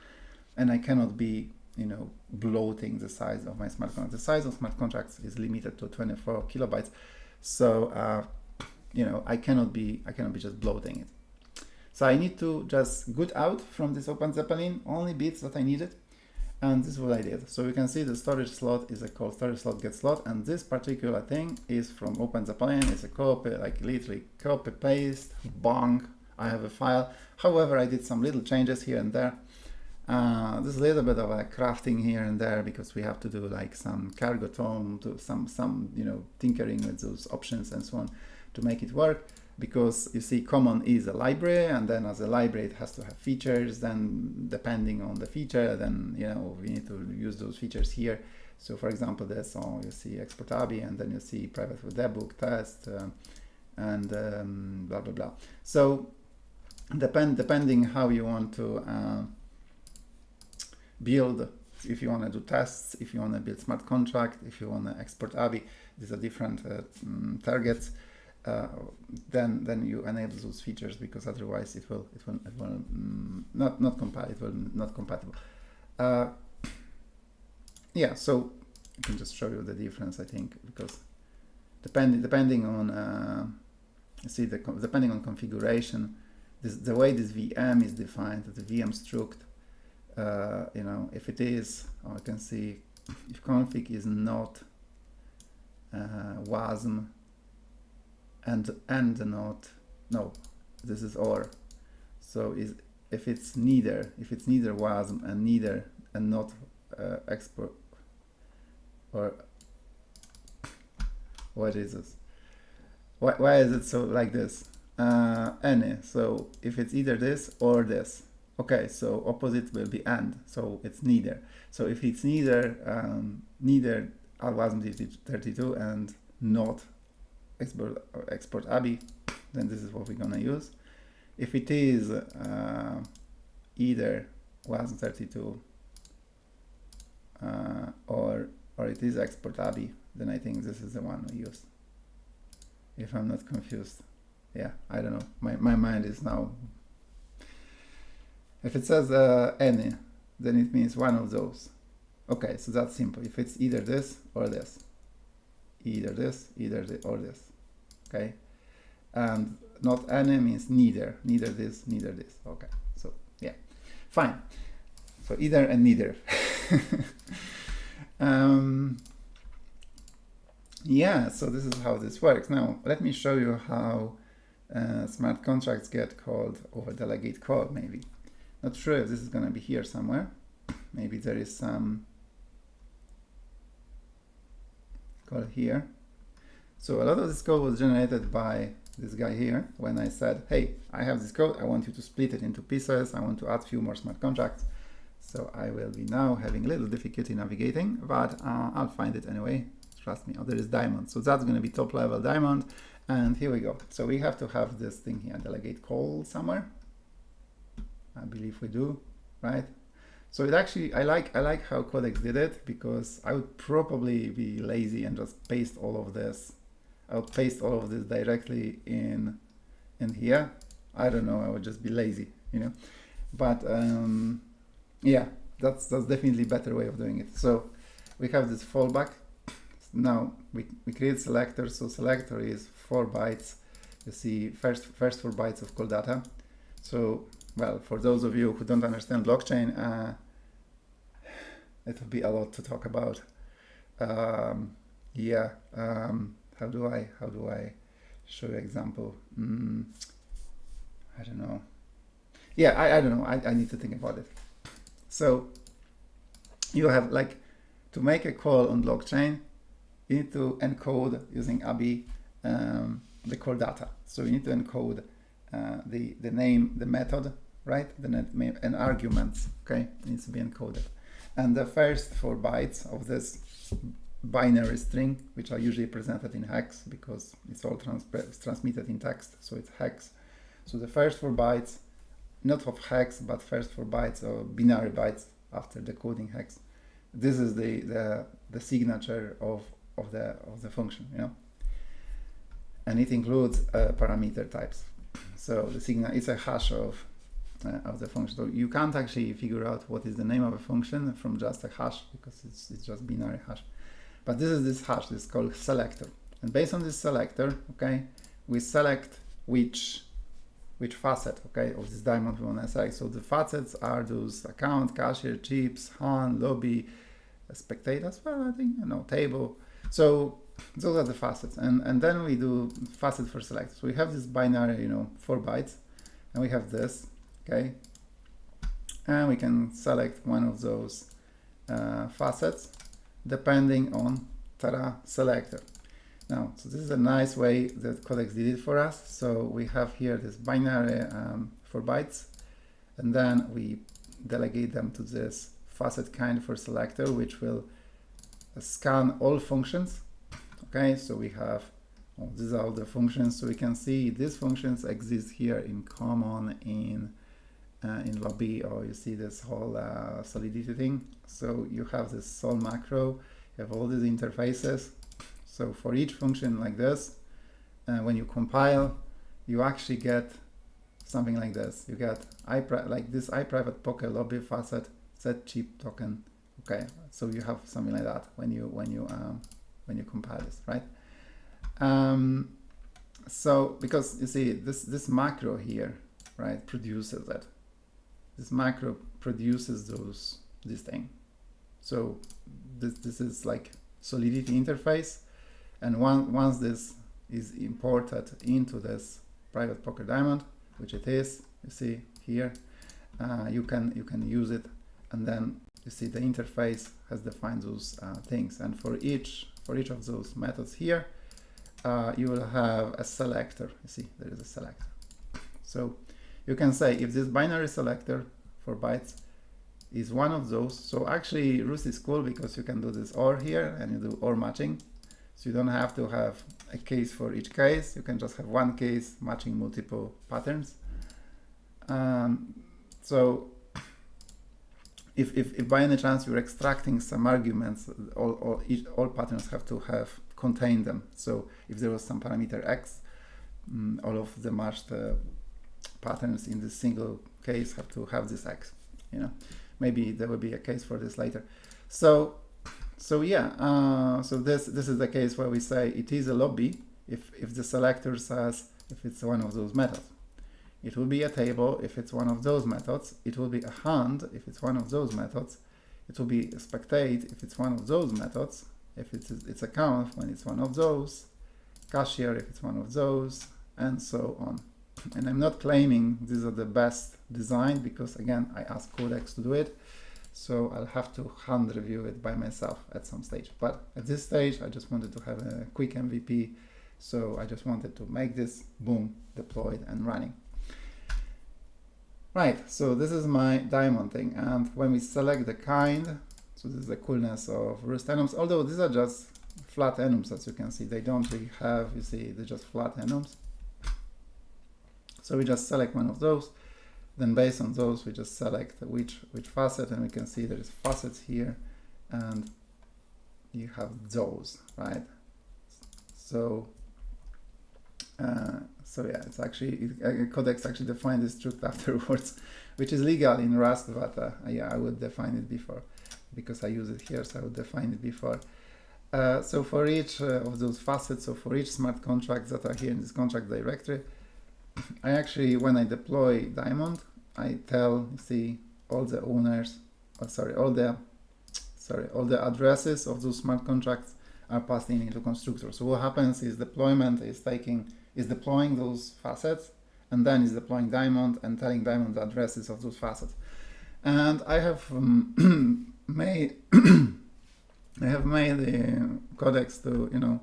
Speaker 1: and I cannot be bloating the size of my smart contract. The size of smart contracts is limited to 24 kilobytes, so I cannot be just bloating it. So I need to just gut out from this Open Zeppelin only bits that I needed, and this is what I did. So you can see the storage slot is called storage slot get slot, and this particular thing is from Open Zeppelin. It's a copy, like literally copy paste, bang, I have a file. However, I did some little changes here and there, There's a little bit of a crafting here and there because we have to do like some cargo tone, to some tinkering with those options and so on to make it work. Because you see, common is a library, and then as a library it has to have features. Then depending on the feature, then we need to use those features here. So for example, this, you see export ABI, and then you see private with debug, test, and blah blah blah. So depending how you want to build, if you want to do tests, if you want to build smart contract, if you want to export ABI, these are different targets. Then you enable those features, because otherwise it will not compatible. Yeah, so I can just show you the difference, I think, because depending on depending on configuration, the way this VM is defined, the VM struct, if it is, I can see if config is not WASM and not, no, this is or. So if it's neither WASM and not export, or what is this? Why is it so like this? Any. So if it's either this or this, okay. So opposite will be and. So it's neither. So if it's neither WASM 32 and not export ABI, then this is what we're gonna use. If it is either WASM 32 or it is export ABI, then I think this is the one we use. If I'm not confused. Yeah, I don't know. My mind is now. If it says any, then it means one of those. Okay, so that's simple. If it's either this or this. Either this or this. Okay, and not any means neither this, neither this. Okay, so yeah, fine. So either and neither. Yeah, so this is how this works. Now let me show you how smart contracts get called over delegate call. Maybe not sure if this is going to be here somewhere. Maybe there is some call here. So a lot of this code was generated by this guy here when I said, hey, I have this code, I want you to split it into pieces, I want to add a few more smart contracts. So I will be now having a little difficulty navigating, but I'll find it anyway. Trust me. Oh, there is diamond. So that's going to be top level diamond. And here we go. So we have to have this thing here, delegate call somewhere. I believe we do, right? So it actually, I like how Codex did it, because I would probably be lazy and just paste all of this. I would paste all of this directly in here. I don't know. I would just be lazy, But yeah, that's definitely a better way of doing it. So we have this fallback. Now we create selectors. So selector is 4 bytes. You see first 4 bytes of call data. So, well, for those of you who don't understand blockchain, it will be a lot to talk about. Yeah. How do I show you example? I don't know. Yeah, I don't know. I need to think about it. So you have, like, to make a call on blockchain, you need to encode using ABI the call data. So you need to encode the name, the method, right? The name and arguments. Okay, it needs to be encoded. And the first 4 bytes of this binary string, which are usually presented in hex because it's all transmitted in text, so it's hex. So the first 4 bytes, not of hex, but first 4 bytes or binary bytes after the coding hex. This is the signature of the function, and it includes parameter types. So the signal, it's a hash of the function. So you can't actually figure out what is the name of a function from just a hash, because it's just binary hash. But this is this hash. This is called selector, and based on this selector, okay, we select which facet, okay, of this diamond we want to select. So the facets are those account, cashier, chips, Han, lobby, spectators. Well, I think table. So those are the facets, and then we do facet for select. So we have this binary, 4 bytes, and we have this, okay, and we can select one of those facets depending on selector. Now, so this is a nice way that Codex did it for us. So we have here this binary for bytes, and then we delegate them to this facet kind for selector, which will scan all functions. Okay, so we have, these are all the functions. So we can see these functions exist here in common, in lobby, or you see this whole Solidity thing. So you have this sol macro, you have all these interfaces. So for each function like this, when you compile, you actually get something like this. You get like this iPrivate poker lobby facet set chip token. Okay, so you have something like that when you compile this, right? So because you see this macro here, right, produces that. This macro produces this thing. So this is like Solidity interface, and once this is imported into this private poker diamond, which it is, you see here, you can use it, and then you see the interface has defined those things, and for each of those methods here, you will have a selector. You see there is a selector. So you can say if this binary selector for bytes is one of those. So actually Rust is cool because you can do this OR here, and you do OR matching. So you don't have to have a case for each case. You can just have one case matching multiple patterns. So if by any chance you're extracting some arguments, all patterns have to contain them. So if there was some parameter x, all of the matched patterns in this single case have to have this x. You know, maybe there will be a case for this later. So yeah, so this is the case where we say it is a lobby if the selector says if it's one of those methods. It will be a table if it's one of those methods. It will be a hand if it's one of those methods. It will be a spectate if it's one of those methods. If it's a count when it's one of those. Cashier if it's one of those, and so on. And I'm not claiming these are the best design because again I asked Codex to do it, so I'll have to hand review it by myself at some stage. But at this stage I just wanted to have a quick MVP, so I just wanted to make this boom deployed and running. Right, so this is my diamond thing, and when we select the kind, so this is the coolness of Rust enums, although these are just flat enums, as you can see. They don't really have, you see, they're just flat enums. So we just select one of those, then based on those we just select which facet, and we can see there is facets here, and you have those, right? So yeah, it's actually, Codex actually defined this truth afterwards, which is legal in Rust, but yeah, I would define it before, because I use it here, so I would define it before. So for each of those facets, so for each smart contracts that are here in this contract directory, I actually, when I deploy Diamond, I tell, you see, all the owners, all the addresses of those smart contracts are passed into Constructors. So what happens is deployment is deploying those facets, and then is deploying Diamond and telling Diamond the addresses of those facets. And I have made the Codex to, you know,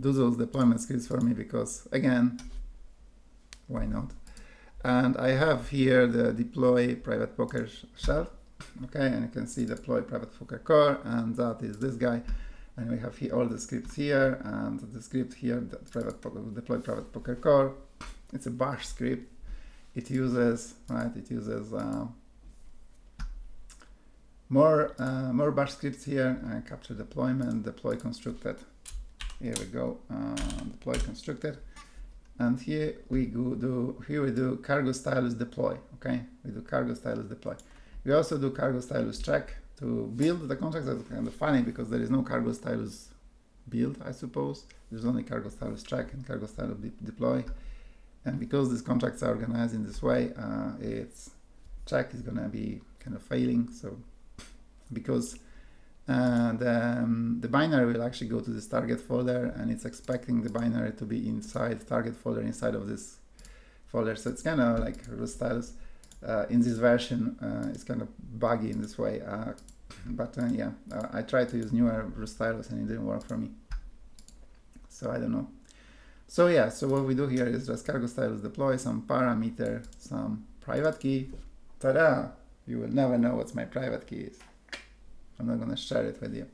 Speaker 1: do those deployment scripts for me because, again, why not? And I have here the deploy private poker shell, okay, and you can see deploy private poker core, and that is this guy. And we have here all the scripts here, and the script here, the deploy private poker core. It's a bash script. It uses, right, more bash scripts here, capture deployment, deploy constructed. Here we go, deploy constructed. And here we do cargo stylus deploy, okay? We do cargo stylus deploy. We also do cargo stylus check to build the contracts. That's kind of funny because there is no cargo stylus build, I suppose. There's only cargo stylus check and cargo stylus deploy. And because these contracts are organized in this way, its check is gonna be kind of failing. So because the binary will actually go to this target folder, and it's expecting the binary to be inside target folder inside of this folder. So it's kind of like Rust Stylus. in this version it's kind of buggy in this way, but yeah, I tried to use newer Rust Stylus and it didn't work for me, so I don't know. So yeah, so what we do here is just cargo stylus deploy some parameter, some private key. Ta-da! You will never know what my private key is. I'm not gonna share it with you.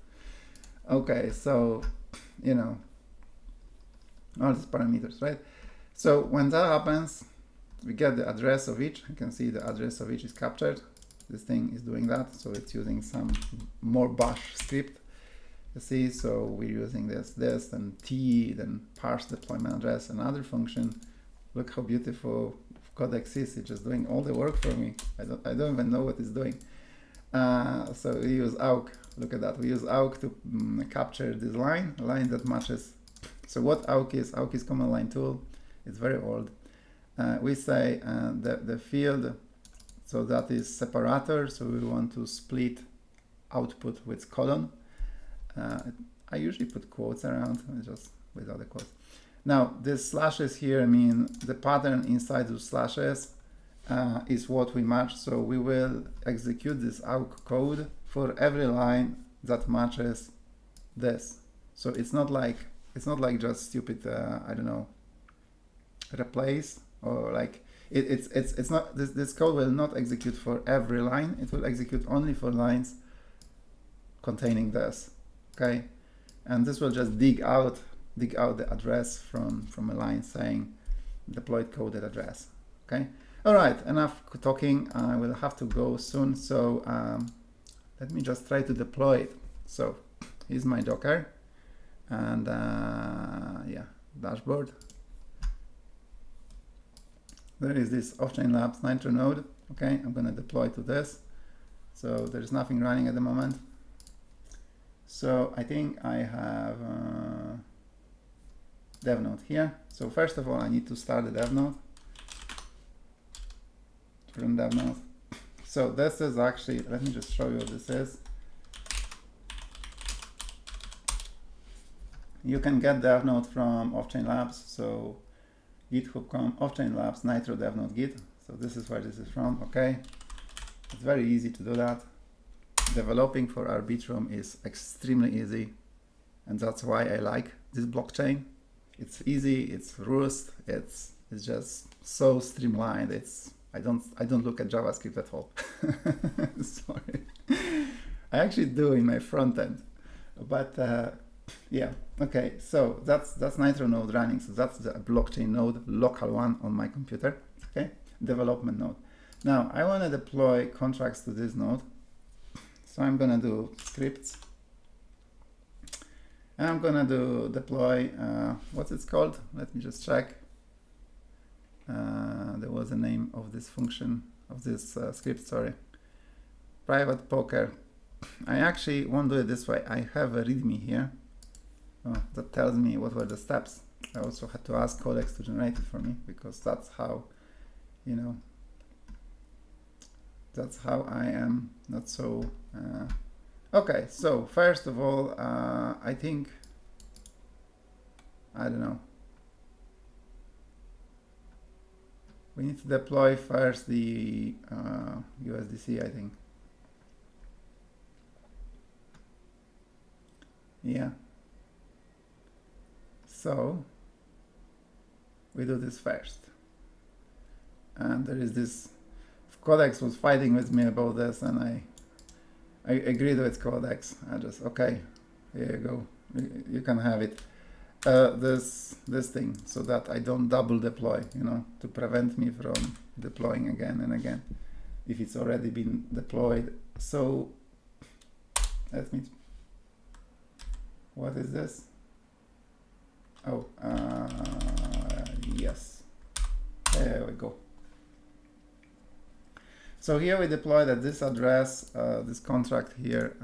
Speaker 1: Okay, so you know, all these parameters, right? So when that happens, we get the address of each. You can see the address of each is captured. This thing is doing that, so it's using some more bash script. You see, so we're using this, then T, then parse deployment address, another function. Look how beautiful Codex is. It's just doing all the work for me. I don't even know what it's doing. So we use awk. Look at that. We use awk to capture this line, a line that matches. So what awk is command line tool. It's very old. We say the field, so that is separator. So we want to split output with colon. I usually put quotes around, just without the quotes. Now, these slashes here mean the pattern inside those slashes is what we match. So we will execute this awk code for every line that matches this. So it's not like just stupid, I don't know, replace, or like it's not, this code will not execute for every line. It will execute only for lines containing this. Okay, and this will just dig out the address from a line saying deployed coded address. Okay, all right, enough talking. I will have to go soon, so let me just try to deploy it. So here's my Docker, and yeah, dashboard. There is this off-chain labs Nitro node. Okay, I'm gonna deploy to this. So there is nothing running at the moment. So I think I have dev node here. So first of all, I need to start the dev node. Run dev node. So this is actually, let me just show you what this is. You can get dev node from off-chain labs. So github.com off-chain labs nitro dev node git. So this is where this is from. Okay, it's very easy to do that. Developing for Arbitrum is extremely easy, and that's why I like this blockchain. It's easy, it's Rust, it's just so streamlined. I don't look at JavaScript at all. Sorry, I actually do in my front end, but yeah. Okay, so that's Nitro node running. So that's the blockchain node, local one on my computer. Okay, development node. Now I want to deploy contracts to this node. So I'm gonna do scripts, and I'm gonna do deploy, what's it called? Let me just check. There was a name of this function, of this script, sorry. Private poker. I actually won't do it this way. I have a readme here that tells me what were the steps. I also had to ask Codex to generate it for me, because that's how, you know, that's how I am not so okay. So first of all, I think, I don't know, we need to deploy first the USDC, I think. Yeah, so we do this first, and there is this, Codex was fighting with me about this, and I agreed with Codex. I just, okay, here you go, you can have it. This thing, so that I don't double deploy, you know, to prevent me from deploying again and again if it's already been deployed. So let me, what is this? Oh, yes, there we go. So here we deployed at this address, this contract here,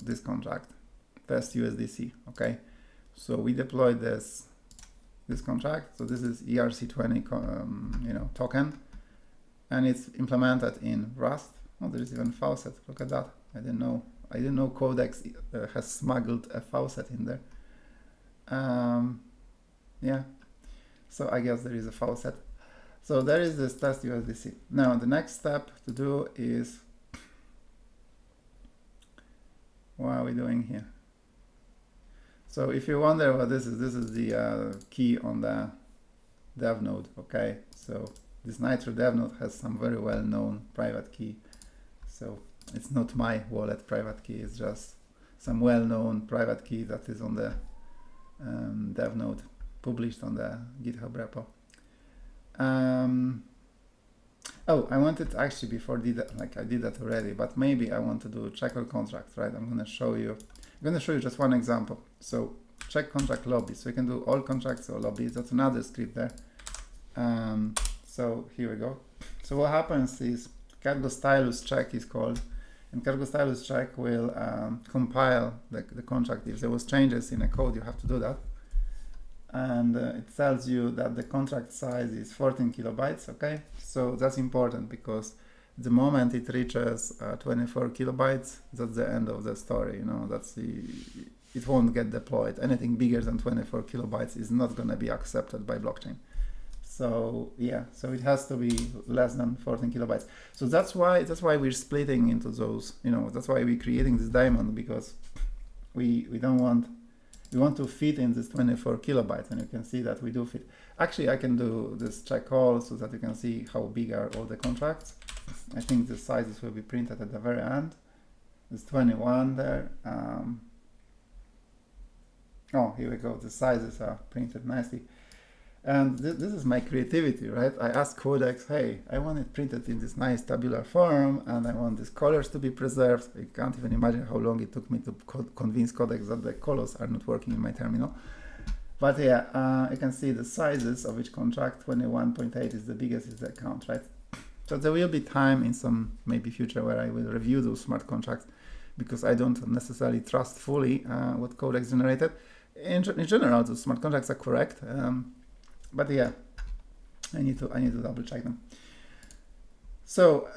Speaker 1: this contract, test USDC, okay? So we deployed this contract. So this is ERC20, you know, token, and it's implemented in Rust. Oh, there is even faucet. Look at that. I didn't know Codex has smuggled a faucet in there. Yeah. So I guess there is a faucet. So there is this test USDC. Now the next step to do is, what are we doing here? So if you wonder what this is the key on the dev node, okay? So this Nitro dev node has some very well-known private key. So it's not my wallet private key, it's just some well-known private key that is on the dev node, published on the GitHub repo. Oh, I wanted actually before I did that already, but maybe I want to do check all contracts, right? I'm gonna show you just one example. So check contract lobby. So you can do all contracts or lobbies. That's another script there. So here we go. So what happens is Cargo Stylus check is called, and Cargo Stylus check will compile the contract. If there was changes in a code, you have to do that. And it tells you that the contract size is 14 kilobytes, okay? So that's important because the moment it reaches 24 kilobytes, that's the end of the story, you know, it won't get deployed. Anything bigger than 24 kilobytes is not gonna be accepted by blockchain. So yeah, so it has to be less than 14 kilobytes. So that's why we're splitting into those, you know, that's why we're creating this diamond, because we want to fit in this 24 kilobytes, and you can see that we do fit. Actually, I can do this check all so that you can see how big are all the contracts. I think the sizes will be printed at the very end. There's 21 there. Oh, here we go. The sizes are printed nicely. And this is my creativity, right? I asked Codex, hey, I want it printed in this nice tabular form, and I want these colors to be preserved. You can't even imagine how long it took me to convince Codex that the colors are not working in my terminal. But yeah, you can see the sizes of each contract. 21.8 is the biggest, is the account, right? So there will be time in some maybe future where I will review those smart contracts, because I don't necessarily trust fully what Codex generated. In general, the smart contracts are correct. But yeah, I need to double check them. So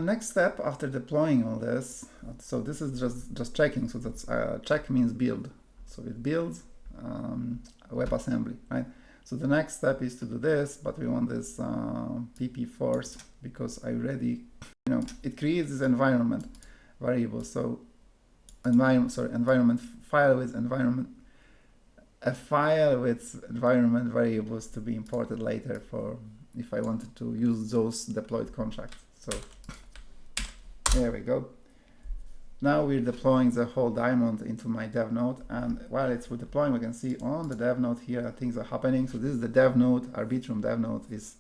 Speaker 1: next step after deploying all this, so this is just checking. So that's check means build. So it builds a WebAssembly, right? So the next step is to do this, but we want this pp force, because I already, you know, it creates this environment variable. So environment file with environment. A file with environment variables to be imported later for if I wanted to use those deployed contracts. So there we go. Now we're deploying the whole diamond into my dev node, and while it's deploying, we can see on the dev node here things are happening. So this is the dev node, Arbitrum dev node is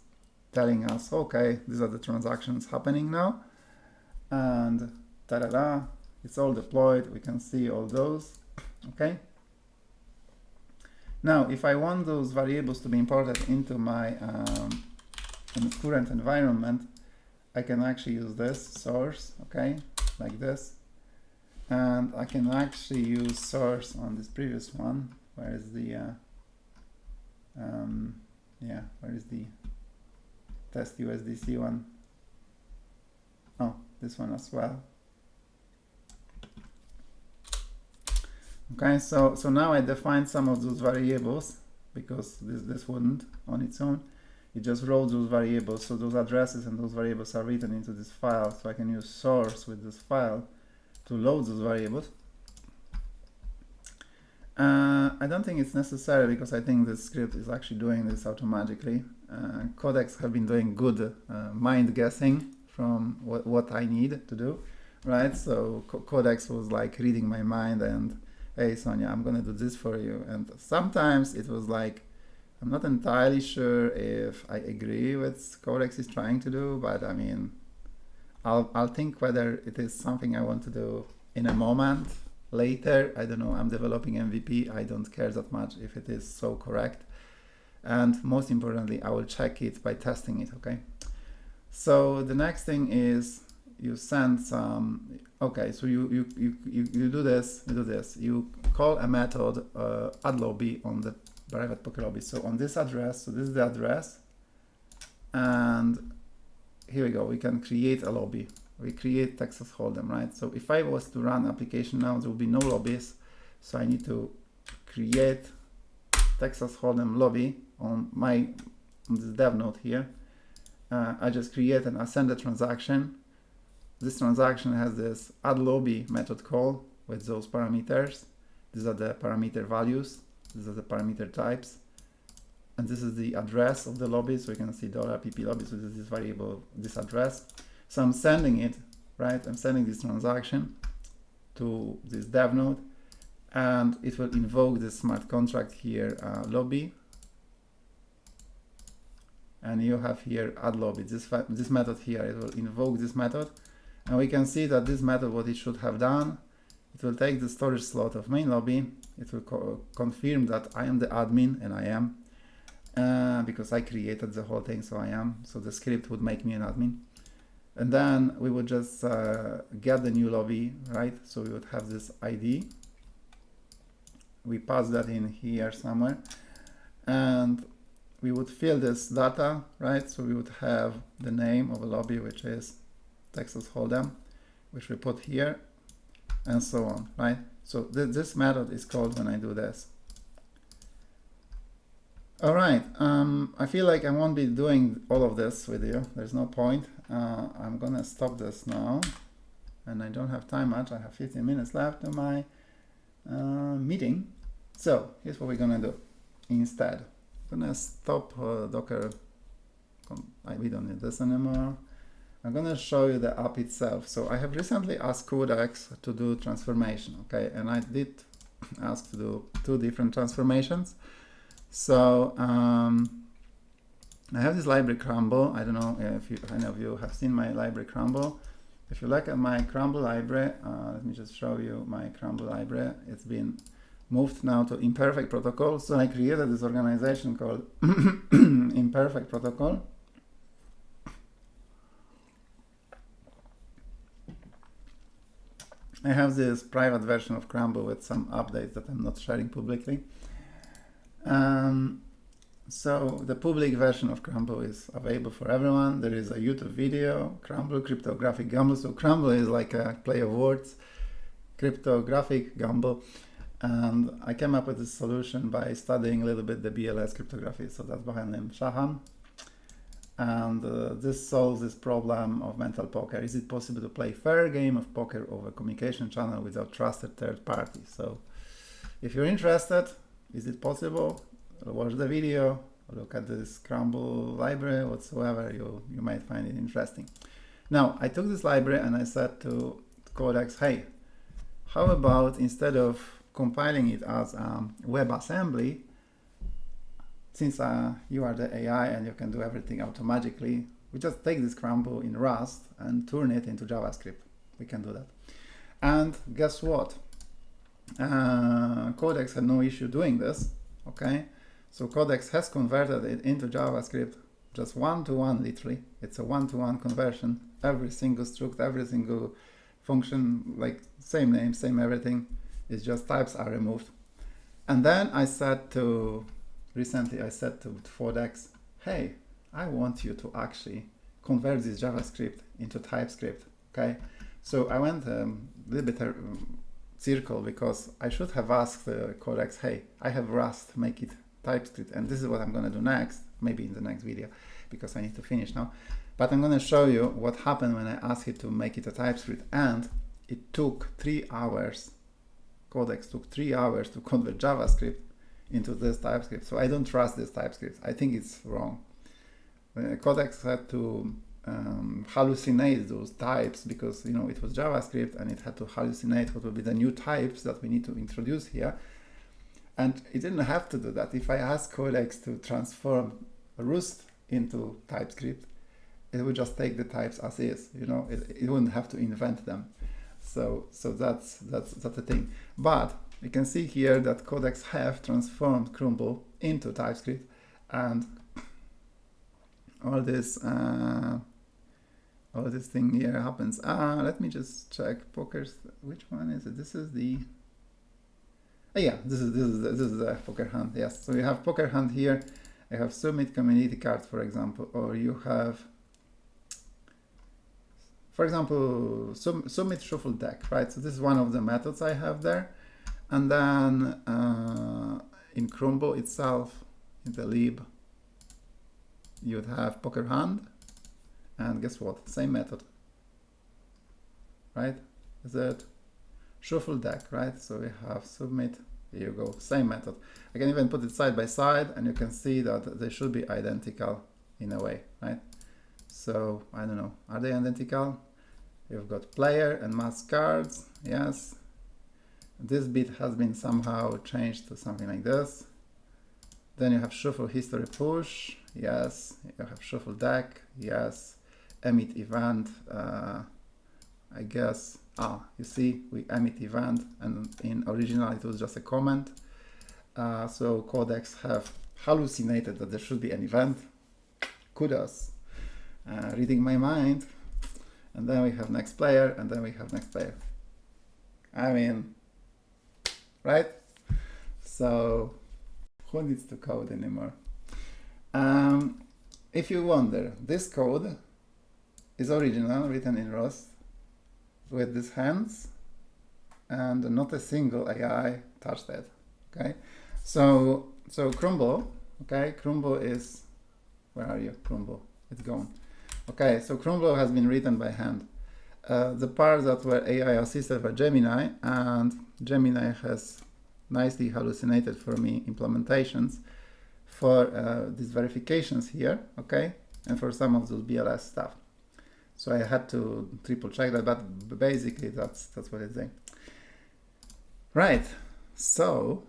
Speaker 1: telling us, okay, these are the transactions happening now, and ta-da-da, it's all deployed. We can see all those, okay. Now, if I want those variables to be imported into my current environment, I can actually use this source, okay, like this. And I can actually use source on this previous one. Where is the, where is the test USDC one? Oh, this one as well. Okay, so now I defined some of those variables, because this wouldn't on its own. It just wrote those variables, so those addresses and those variables are written into this file, so I can use source with this file to load those variables. I don't think it's necessary, because I think this script is actually doing this automatically. Codex have been doing good mind guessing from what I need to do, right? So Codex was like reading my mind and, hey Sonia, I'm gonna do this for you. And sometimes it was like, I'm not entirely sure if I agree with Codex is trying to do, but I mean, I'll think whether it is something I want to do in a moment later. I don't know, I'm developing MVP. I don't care that much if it is so correct. And most importantly, I will check it by testing it, okay? So the next thing is you send some, okay, so you do this, you call a method add lobby on the private poker lobby. So on this address, so this is the address, and here we go, we can create a lobby. We create Texas Hold'em, right? So if I was to run application now, there will be no lobbies. So I need to create Texas Hold'em lobby on this dev node here. I just create and assign the transaction. This transaction has this add lobby method call with those parameters. These are the parameter values. These are the parameter types. And this is the address of the lobby. So you can see $pp lobby. So this is this variable, this address. So I'm sending it, right? I'm sending this transaction to this dev node, and it will invoke this smart contract here, lobby. And you have here add lobby. This method here, it will invoke this method. And we can see that this method, what it should have done, it will take the storage slot of main lobby. It will confirm that I am the admin, and I am, because I created the whole thing, so I am. So the script would make me an admin. And then we would just get the new lobby, right? So we would have this ID. We pass that in here somewhere. And we would fill this data, right? So we would have the name of a lobby, which is Texas Hold'em, which we put here, and so on, right? So this method is called when I do this. All right, I feel like I won't be doing all of this with you. There's no point. I'm gonna stop this now, and I don't have time much. I have 15 minutes left to my meeting. So here's what we're gonna do instead. I'm gonna stop Docker. We don't need this anymore. I'm gonna show you the app itself. So I have recently asked Codex to do transformation, okay? And I did ask to do 2 different transformations. So I have this library Crumble. I don't know if any of you have seen my library Crumble. If you look at my Crumble library, let me just show you my Crumble library. It's been moved now to Imperfect Protocol. So I created this organization called Imperfect Protocol. I have this private version of Crumble with some updates that I'm not sharing publicly. So the public version of Crumble is available for everyone. There is a YouTube video, Crumble, cryptographic gamble. So Crumble is like a play of words, cryptographic gamble. And I came up with this solution by studying a little bit the BLS cryptography. So that's behind name Shahan. And this solves this problem of mental poker. Is it possible to play fair game of poker over communication channel without trusted third party? So if you're interested, is it possible? Watch the video, look at this Crumble library, whatsoever, you might find it interesting. Now, I took this library and I said to Codex, hey, how about instead of compiling it as WebAssembly, since you are the AI and you can do everything automatically, we just take this Crumble in Rust and turn it into JavaScript. We can do that. And guess what? Codex had no issue doing this, okay? So Codex has converted it into JavaScript, just one-to-one, literally. It's a one-to-one conversion. Every single struct, every single function, like same name, same everything. It's just types are removed. And then recently I said to Codex, hey, I want you to actually convert this JavaScript into TypeScript, okay? So I went a little bit circle, because I should have asked Codex, hey, I have Rust, make it TypeScript, and this is what I'm going to do next, maybe in the next video, because I need to finish now. But I'm going to show you what happened when I asked it to make it a TypeScript, and it took 3 hours. Codex took 3 hours to convert JavaScript into this TypeScript. So I don't trust this TypeScript. I think it's wrong. Codex had to hallucinate those types, because it was JavaScript and it had to hallucinate what will be the new types that we need to introduce here. And it didn't have to do that. If I asked Codex to transform Rust into TypeScript, it would just take the types as is. It wouldn't have to invent them. So that's the thing. But you can see here that Codex have transformed Crumble into TypeScript, and all this thing here happens. Let me just check Poker's. Which one is it? This is the. Yeah, this is the Poker Hunt. Yes, so you have Poker Hunt here. I have submit community cards, for example, or you have, for example, submit shuffle deck, right? So this is one of the methods I have there. And then in Crumble itself, in the lib, you would have Poker Hand, and guess what? Same method, right? Is it shuffle deck, right? So we have submit, here you go, same method. I can even put it side by side and you can see that they should be identical in a way, right? So I don't know, are they identical? You've got player and mask cards, yes. This bit has been somehow changed to something like this. Then you have shuffle history push, yes. You have shuffle deck, yes. Emit event, I guess. You see, we emit event, and in original it was just a comment. So Codex have hallucinated that there should be an event. Kudos. Reading my mind. And then we have next player, and then we have next player. I mean, right? So who needs to code anymore? If you wonder, this code is original, written in Rust, with these hands, and not a single AI touched it. Okay, so Crumble. Okay, Crumble is, where are you? Crumble, it's gone. Okay, so Crumble has been written by hand. The parts that were AI assisted by Gemini, and Gemini has nicely hallucinated for me implementations for these verifications here, okay, and for some of those BLS stuff. So I had to triple check that, but basically that's what it's saying. Right, so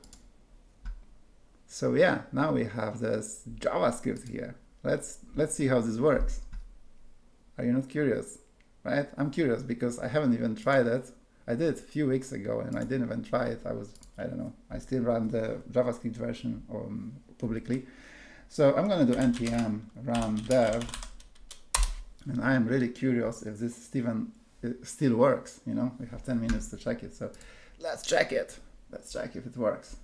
Speaker 1: yeah, now we have this JavaScript here. Let's see how this works. Are you not curious? Right? I'm curious because I haven't even tried it. I did it a few weeks ago and I didn't even try it. I don't know, I still run the JavaScript version publicly. So I'm going to do npm run dev, and I am really curious if this still works. You know, we have 10 minutes to check it. So let's check it. Let's check if it works.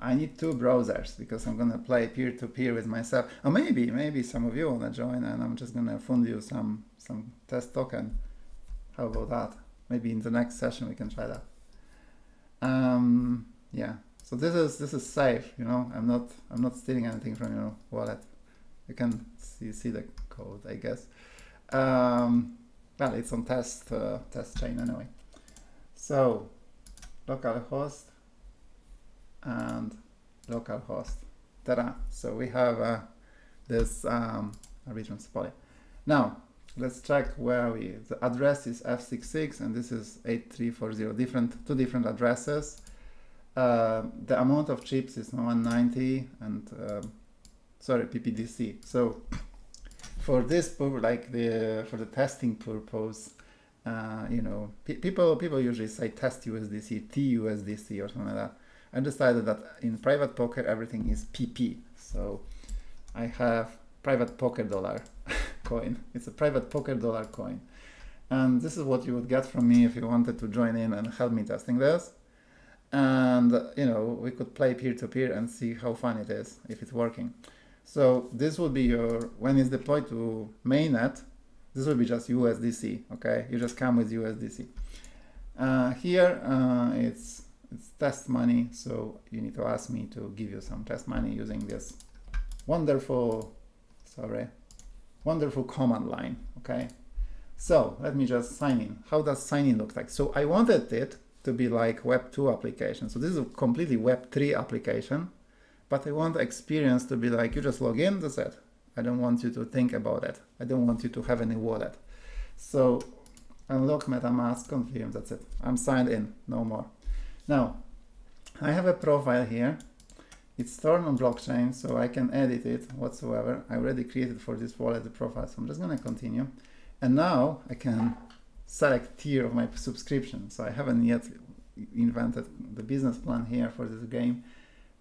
Speaker 1: I need 2 browsers because I'm going to play peer-to-peer with myself. Or maybe some of you want to join and I'm just going to fund you some test token. How about that? Maybe in the next session we can try that. Yeah. So this is safe. You know, I'm not stealing anything from your wallet. You can see the code, I guess. Well, it's on test chain anyway. So localhost and localhost. Ta-da! So we have this Arbitrum Nitro. Now let's check where the address is f66 and this is 8340. Two different addresses. The amount of chips is 190 and sorry, PPDC. So for this purpose, for the testing purpose, you know, people usually say test USDC, TUSDC or something like that. I decided that in private poker everything is PP. So I have private poker dollar coin. It's a private poker dollar coin. And this is what you would get from me if you wanted to join in and help me testing this. And you know, we could play peer-to-peer and see how fun it is if it's working. So this will be your, when it's deployed to mainnet, this will be just USDC, okay? You just come with USDC. Here it's test money, so you need to ask me to give you some test money using this wonderful command line, okay? So let me just sign in. How does sign in look like? So I wanted it to be like Web2 application. So this is a completely Web3 application, but I want the experience to be like, you just log in, that's it. I don't want you to think about it. I don't want you to have any wallet. So unlock MetaMask, confirm, that's it. I'm signed in, no more. Now, I have a profile here. It's stored on blockchain, so I can edit it whatsoever. I already created for this wallet the profile, so I'm just gonna continue. And now I can select tier of my subscription. So I haven't yet invented the business plan here for this game.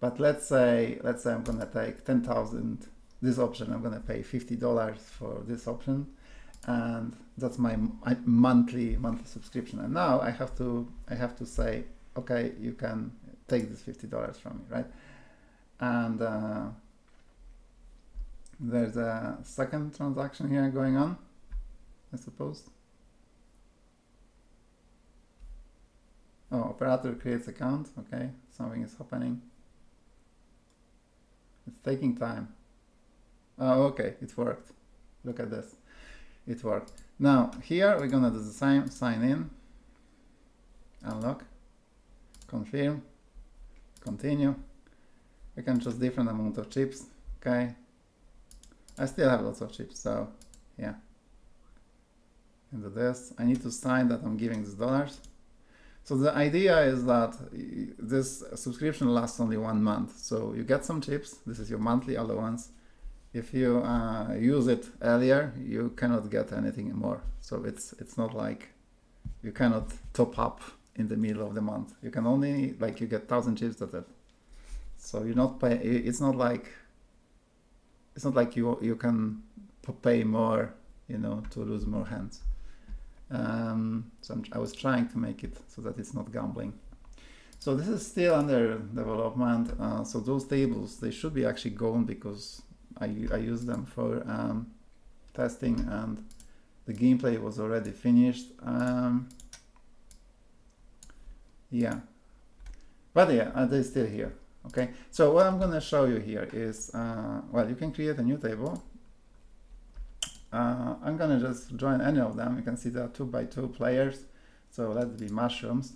Speaker 1: But let's say I'm gonna take 10,000, this option, I'm gonna pay $50 for this option. And that's my monthly subscription. And now I have to say, okay, you can take this $50 from me, right? And there's a second transaction here going on, I suppose. Oh, operator creates account. Okay, something is happening. It's taking time. Oh, okay, it worked. Look at this. it worked. Now here we're gonna do the same, sign in, unlock, confirm, continue. We can choose different amount of chips. Okay, I still have lots of chips, so yeah. And do this. I need to sign that I'm giving this dollars. So the idea is that this subscription lasts only 1 month. So you get some chips. This is your monthly allowance. If you use it earlier, you cannot get anything more. So it's not like you cannot top up in the middle of the month. You can only, like, you get 1,000 chips, that's it. So you're not pay. It's not like you can pay more, you know, to lose more hands. So I was trying to make it so that it's not gambling. So this is still under development. So those tables, they should be actually gone because I used them for testing, and the gameplay was already finished. Yeah, but yeah, they're still here. Okay, so what I'm going to show you here is, well, you can create a new table. I'm going to just join any of them. You can see there are 2x2 players. So let's be mushrooms.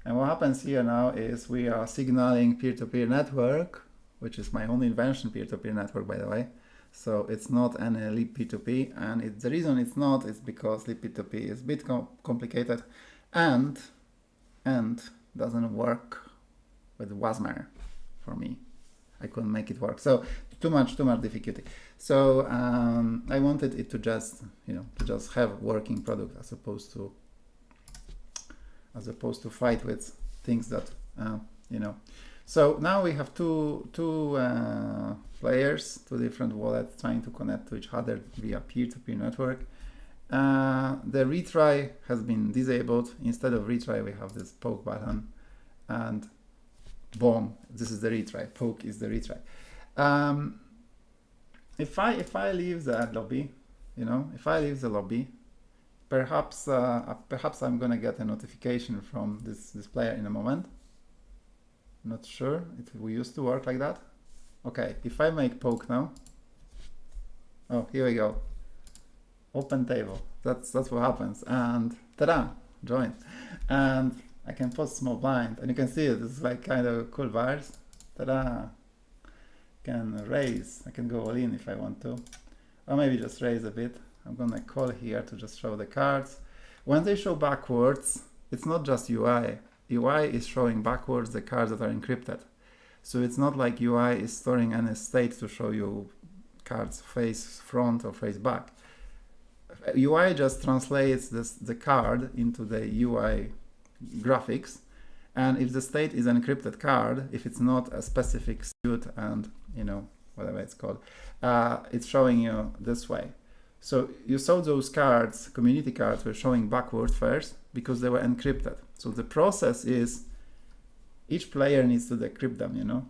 Speaker 1: And what happens here now is we are signaling peer-to-peer network, which is my own invention, peer-to-peer network, by the way. So it's not any libp2p, and the reason it's not is because libp2p is a bit complicated and doesn't work with Wasmer for me. I couldn't make it work. So too much difficulty. So I wanted it to just, you know, to just have working product as opposed to fight with things that, you know. So now we have two players, two different wallets trying to connect to each other via peer-to-peer network. The retry has been disabled. Instead of retry, we have this poke button, and boom, this is the retry. Poke is the retry. If I leave the lobby, you know, if I leave the lobby, perhaps I'm gonna get a notification from this player in a moment. Not sure. We used to work like that. Okay, if I make poke now, oh, here we go. Open table. That's what happens, and ta-da, join. And I can post small blind, and you can see it. This is like kind of cool bars. Ta-da! Can raise. I can go all in if I want to, or maybe just raise a bit. I'm gonna call here to just show the cards. When they show backwards, it's not just UI. UI is showing backwards the cards that are encrypted. So it's not like UI is storing any state to show you cards face front or face back. UI just translates the card into the UI graphics, and if the state is an encrypted card, if it's not a specific suit and, you know, whatever it's called, it's showing you this way. So you saw those cards, community cards, were showing backwards first because they were encrypted. So the process is each player needs to decrypt them, you know.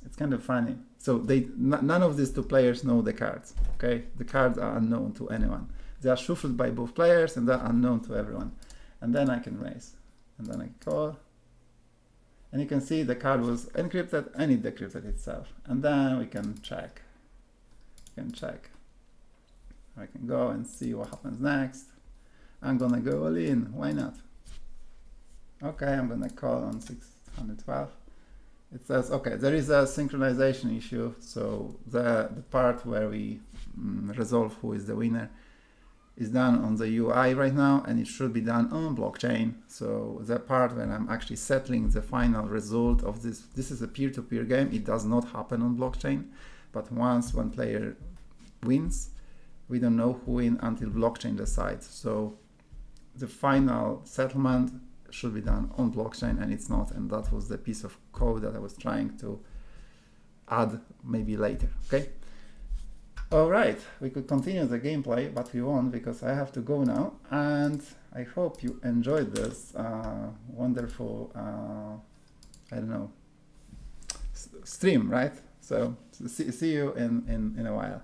Speaker 1: It's kind of funny. So none of these two players know the cards, okay? The cards are unknown to anyone. They are shuffled by both players and they're unknown to everyone. And then I can raise. And then I call. And you can see the card was encrypted and it decrypted itself. And then we can check. I can go and see what happens next. I'm gonna go all in. Why not? Okay, I'm gonna call on 612. It says, okay, there is a synchronization issue. So the part where we resolve who is the winner is done on the UI right now, and it should be done on blockchain. So the part when I'm actually settling the final result of this is a peer-to-peer game. It does not happen on blockchain, but once one player wins, we don't know who wins until blockchain decides. So the final settlement should be done on blockchain, and it's not, and that was the piece of code that I was trying to add maybe later. Okay. All right, we could continue the gameplay, but we won't because I have to go now. And I hope you enjoyed this wonderful, I don't know, stream, right? So see you in a while.